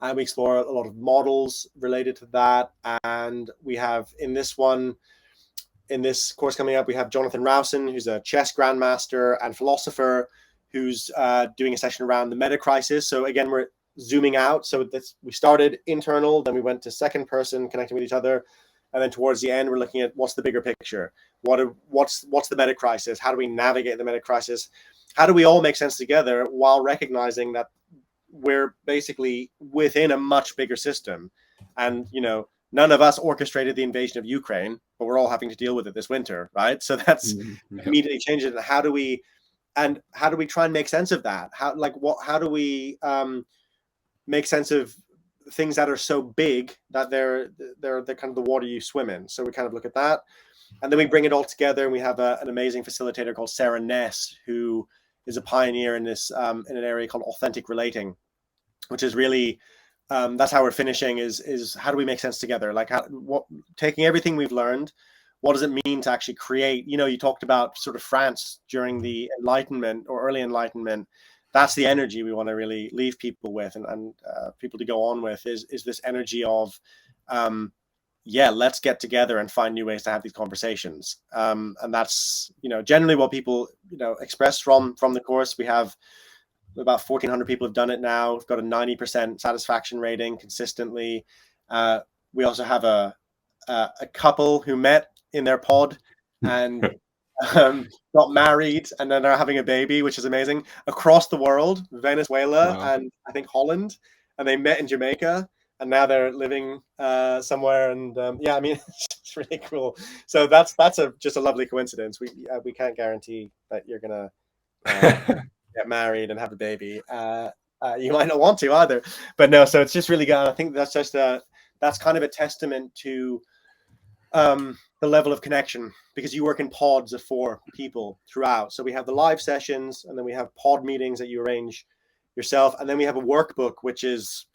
and we explore a lot of models related to that. And we have in this course coming up, we have Jonathan Rowson, who's a chess grandmaster and philosopher, who's doing a session around the meta crisis. So again, we're zooming out. So we started internal, then we went to second person, connecting with each other. And then towards the end, we're looking at what's the bigger picture? What's the meta crisis? How do we navigate the meta crisis? How do we all make sense together while recognizing that we're basically within a much bigger system? And, you know, none of us orchestrated the invasion of Ukraine, but we're all having to deal with it this winter, right? So that's immediately changing. And how do we try and make sense of that? How do we make sense of things that are so big that they're kind of the water you swim in? So we kind of look at that, and then we bring it all together, and we have an amazing facilitator called Sarah Ness, who is a pioneer in this in an area called authentic relating, which is really that's how we're finishing is how do we make sense together? Like taking everything we've learned, what does it mean to actually create? You know, you talked about sort of France during the Enlightenment or early Enlightenment. That's the energy we want to really leave people with, and people to go on with is this energy of, let's get together and find new ways to have these conversations. And that's, you know, generally what people, you know, express from the course. We have about 1,400 people have done it now. We've got a 90% satisfaction rating consistently. We also have a couple who met in their pod and got married, and then are having a baby, which is amazing, across the world, Venezuela. Wow. And I think Holland, and they met in Jamaica, and now they're living somewhere. And I mean, it's really cool. So that's just a lovely coincidence. We can't guarantee that you're gonna get married and have a baby. You might not want to either, but no. So it's just really good. I think that's just that's kind of a testament to the level of connection, because you work in pods of 4 people throughout. So we have the live sessions, and then we have pod meetings that you arrange yourself, and then we have a workbook, which is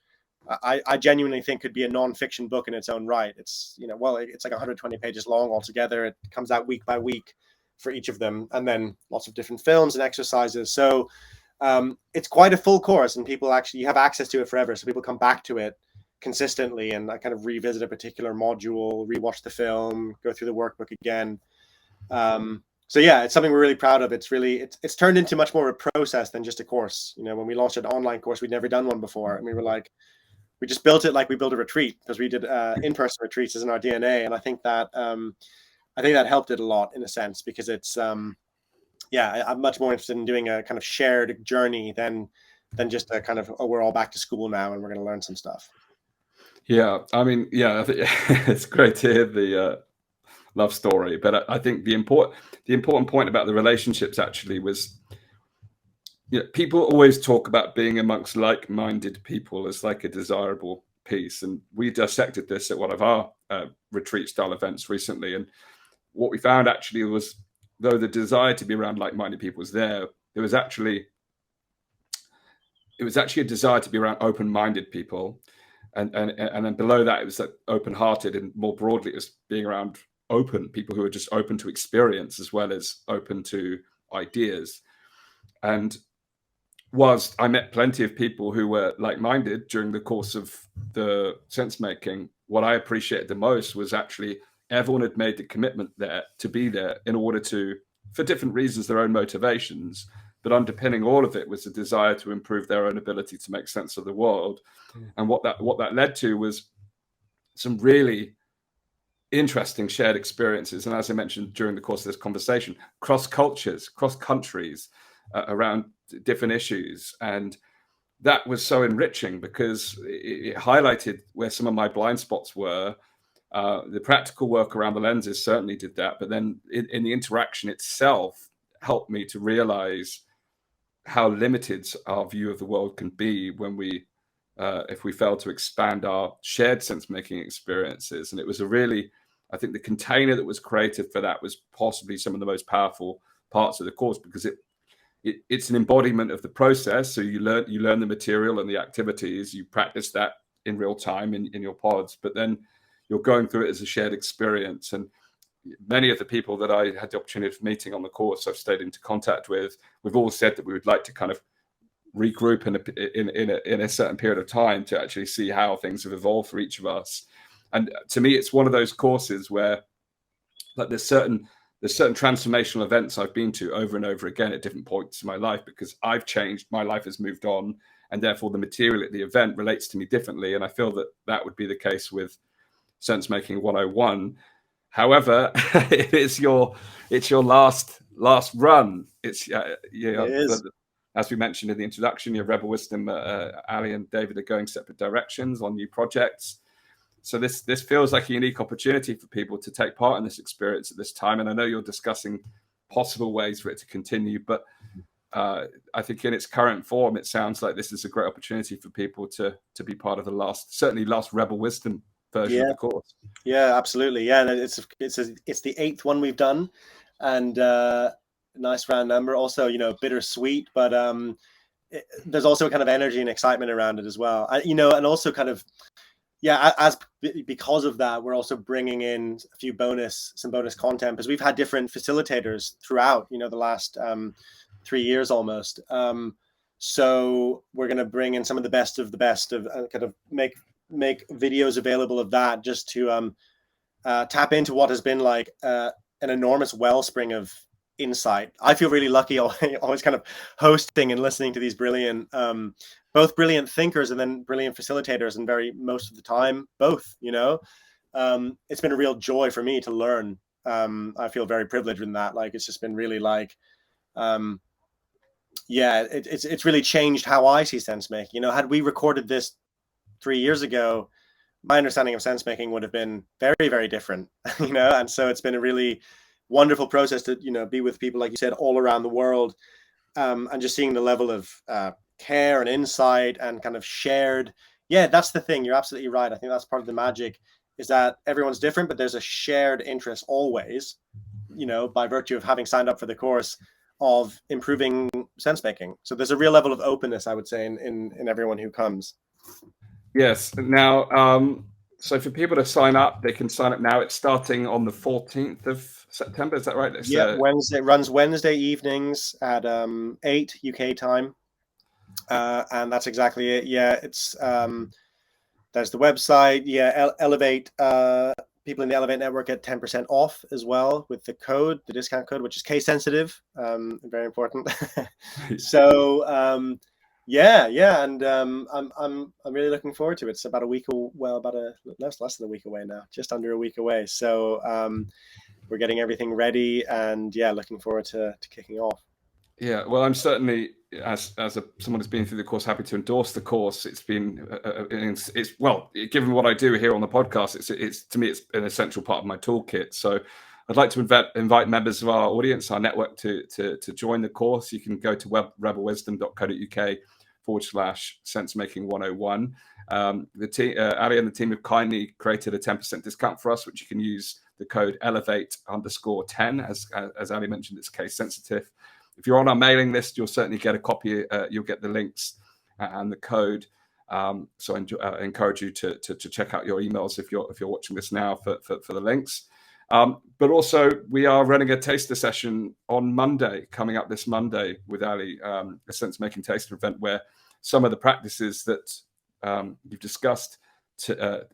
I genuinely think could be a non-fiction book in its own right. It's, you know, well, it's like 120 pages long altogether. It comes out week by week for each of them, and then lots of different films and exercises. So it's quite a full course, and people actually, you have access to it forever. So people come back to it consistently, and I kind of revisit a particular module, rewatch the film, go through the workbook again. So yeah, it's something we're really proud of. It's turned into much more of a process than just a course. You know, when we launched an online course, we'd never done one before, and we were like, we just built it like we built a retreat, because we did in-person retreats as in our DNA. And I think that helped it a lot, in a sense, because it's I'm much more interested in doing a kind of shared journey than just a kind of, oh, we're all back to school now and we're going to learn some stuff. Yeah, I mean, I think it's great to hear the love story, but I think the important point about the relationships actually was, you know, people always talk about being amongst like-minded people as like a desirable piece, and we dissected this at one of our retreat-style events recently, and what we found actually was, though the desire to be around like-minded people was there was actually a desire to be around open-minded people. And then below that, it was like open-hearted, and more broadly, it was being around open people who are just open to experience as well as open to ideas. And whilst I met plenty of people who were like-minded during the course of the Sensemaking, what I appreciated the most was actually everyone had made the commitment there to be there in order to, for different reasons, their own motivations, but underpinning all of it was a desire to improve their own ability to make sense of the world. And what that led to was some really interesting shared experiences. And as I mentioned during the course of this conversation, cross cultures, cross countries, around different issues. And that was so enriching, because it highlighted where some of my blind spots were. The practical work around the lenses certainly did that, but then in the interaction itself helped me to realize how limited our view of the world can be when we if we fail to expand our shared sense-making experiences. And it was I think the container that was created for that was possibly some of the most powerful parts of the course, because it's an embodiment of the process. So you learn the material and the activities, you practice that in real time in your pods, but then you're going through it as a shared experience. And many of the people that I had the opportunity of meeting on the course, I've stayed into contact with, we've all said that we would like to kind of regroup in a certain period of time to actually see how things have evolved for each of us. And to me, it's one of those courses where, like, there's certain there's certain transformational events I've been to over and over again at different points in my life, because I've changed, my life has moved on, and therefore the material at the event relates to me differently. And I feel that that would be the case with Sensemaking 101. However, it's your last run. It's as we mentioned in the introduction, your Rebel Wisdom, Ali and David are going separate directions on new projects. So this feels like a unique opportunity for people to take part in this experience at this time. And I know you're discussing possible ways for it to continue, but I think in its current form, it sounds like this is a great opportunity for people to be part of the last Rebel Wisdom version of the course. Yeah, absolutely. Yeah, it's the 8th one we've done, and nice round number. Also, bittersweet, but there's also a kind of energy and excitement around it as well. And also kind of, because of that, we're also bringing in some bonus content, because we've had different facilitators throughout, the last 3 years almost. So we're going to bring in some of the best of kind of make videos available of that, just to tap into what has been like an enormous wellspring of insight. I feel really lucky always kind of hosting and listening to these brilliant both brilliant thinkers and then brilliant facilitators, and most of the time both. It's been a real joy for me to learn. I feel very privileged in that. Like, it's just been really like it's really changed how I see Sensemaking. Had we recorded this 3 years ago, my understanding of Sensemaking would have been very, very different. And so it's been a really wonderful process to be with people, like you said, all around the world, and just seeing the level of care and insight and kind of shared. Yeah, that's the thing. You're absolutely right. I think that's part of the magic, is that everyone's different, but there's a shared interest always, by virtue of having signed up for the course, of improving Sensemaking. So there's a real level of openness, I would say, in everyone who comes. Yes. Now, so for people to sign up, they can sign up now. It's starting on the 14th of September. Is that right? Wednesday. It runs Wednesday evenings at 8 UK time. And that's exactly it. Yeah, it's there's the website. Yeah, Elevate. People in the Elevate network get 10% off as well with the discount code, which is case sensitive. Very important. So and I'm really looking forward to it. It's about a week, less than a week away now, just under a week away. So we're getting everything ready, and looking forward to kicking off. Yeah, well, I'm certainly, as someone who's been through the course, happy to endorse the course. It's been, given what I do here on the podcast, it's to me, it's an essential part of my toolkit. So I'd like to invite members of our audience, our network, to join the course. You can go to rebelwisdom.co.uk/Sensemaking 101. The team, Ali and the team have kindly created a 10% discount for us, which you can use the code elevate_10. As Ali mentioned, it's case sensitive. If you're on our mailing list, you'll certainly get a copy. You'll get the links and the code. So I encourage you to check out your emails if you're watching this now for the links. But also, we are running a taster session on Monday, coming up this Monday with Ali, a Sensemaking taster event, where some of the practices that you've discussed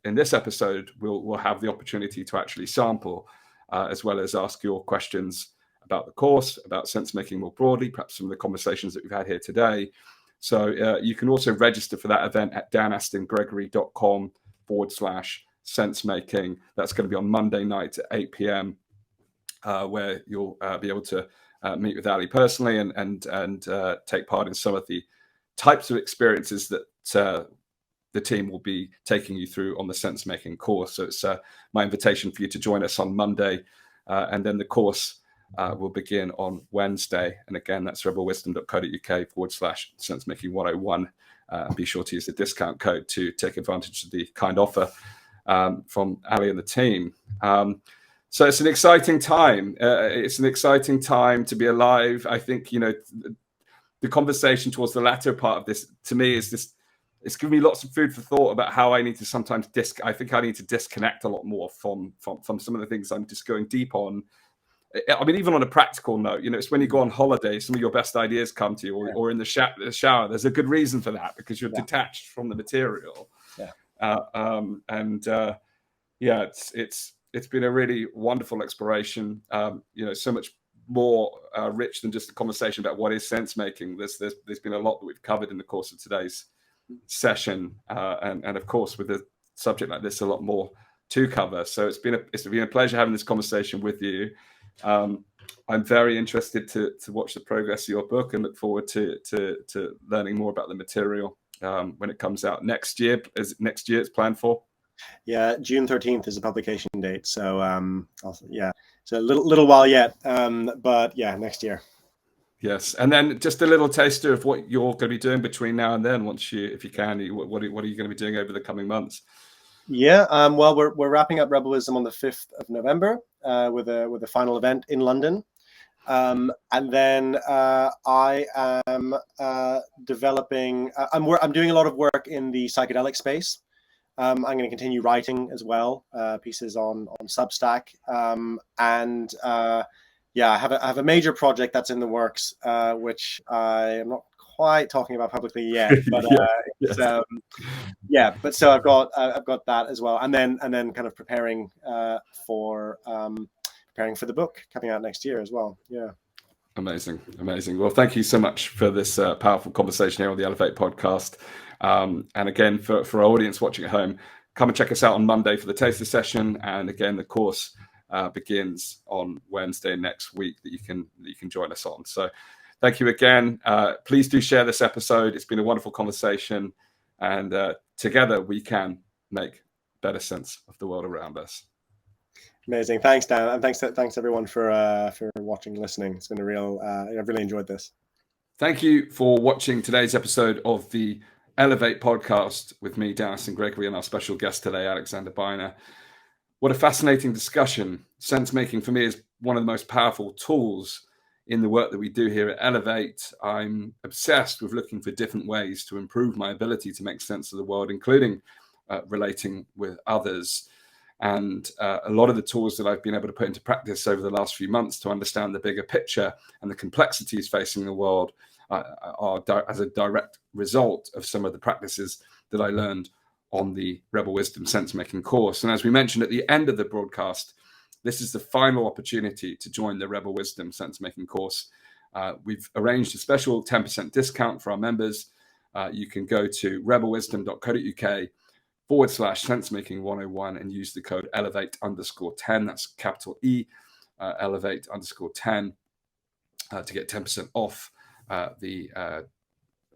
in this episode will have the opportunity to actually sample, as well as ask your questions about the course, about Sensemaking more broadly, perhaps some of the conversations that we've had here today. So you can also register for that event at danastingregory.com/Sensemaking. That's going to be on Monday night at 8 p.m., where you'll be able to meet with Ali personally and take part in some of the types of experiences that the team will be taking you through on the Sensemaking course. So it's my invitation for you to join us on Monday, and then the course will begin on Wednesday. And again, that's rebelwisdom.co.uk/Sensemaking 101. Be sure to use the discount code to take advantage of the kind offer from Ali and the team. So it's an exciting time. It's an exciting time to be alive. I think, the conversation towards the latter part of this, to me, is this. It's given me lots of food for thought about how I need to sometimes I think I need to disconnect a lot more from some of the things I'm just going deep on. I mean, even on a practical note, it's when you go on holiday, some of your best ideas come to you, or in the shower. There's a good reason for that, because you're detached from the material. It's been a really wonderful exploration. So much more rich than just a conversation about what is sense making. There's been a lot that we've covered in the course of today's session, and of course with a subject like this, a lot more to cover. So it's been a pleasure having this conversation with you. I'm very interested to watch the progress of your book and look forward to learning more about the material when it comes out next year. Is it next year it's planned for? Yeah, June 13th is the publication date. So it's a little while yet, but yeah, next year. Yes, and then just a little taster of what you're going to be doing between now and then. If you can, what are you going to be doing over the coming months? Yeah, well, we're wrapping up Rebel Wisdom on the 5th of November with a final event in London. And then I am developing. I'm doing a lot of work in the psychedelic space. I'm going to continue writing as well, pieces on Substack, and I have a major project that's in the works, which I am not quite talking about publicly yet, but But so I've got that as well, and then kind of preparing for the book coming out next year as well. Yeah. Amazing. Well, thank you so much for this powerful conversation here on the Elevate podcast. And again, for our audience watching at home, come and check us out on Monday for the taster session. And again, the course begins on Wednesday next week that you can join us on. So thank you again. Please do share this episode. It's been a wonderful conversation. And together we can make better sense of the world around us. Amazing. Thanks, Dan. And thanks everyone for watching, listening. It's been I've really enjoyed this. Thank you for watching today's episode of the Elevate podcast with me, Astin-Gregory, and our special guest today, Alexander Beiner. What a fascinating discussion. Sense making for me is one of the most powerful tools in the work that we do here at Elevate. I'm obsessed with looking for different ways to improve my ability to make sense of the world, including relating with others. And a lot of the tools that I've been able to put into practice over the last few months to understand the bigger picture and the complexities facing the world are as a direct result of some of the practices that I learned on the Rebel Wisdom Sensemaking course. And as we mentioned at the end of the broadcast, this is the final opportunity to join the Rebel Wisdom Sensemaking course. We've arranged a special 10% discount for our members. You can go to rebelwisdom.co.uk/sensemaking 101 and use the code elevate_10. That's capital E, elevate_10 to get 10% off the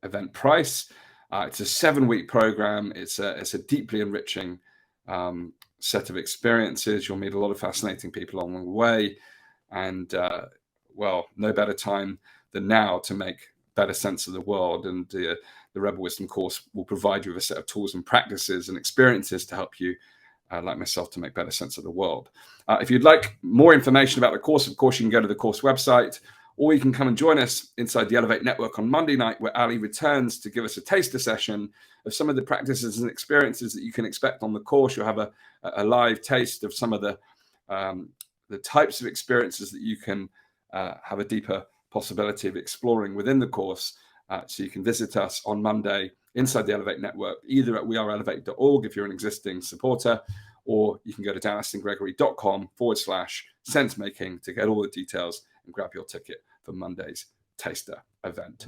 event price. It's a 7-week program. It's a deeply enriching set of experiences. You'll meet a lot of fascinating people along the way. And no better time than now to make better sense of the world. And the Rebel Wisdom course will provide you with a set of tools and practices and experiences to help you, like myself, to make better sense of the world. If you'd like more information about the course, of course, you can go to the course website, or you can come and join us inside the Elevate Network on Monday night, where Ali returns to give us a taster session of some of the practices and experiences that you can expect on the course. You'll have a live taste of some of the types of experiences that you can have a deeper possibility of exploring within the course. So you can visit us on Monday inside the Elevate Network, either at weareelevate.org if you're an existing supporter, or you can go to danastingregory.com/sensemaking to get all the details and grab your ticket for Monday's taster event.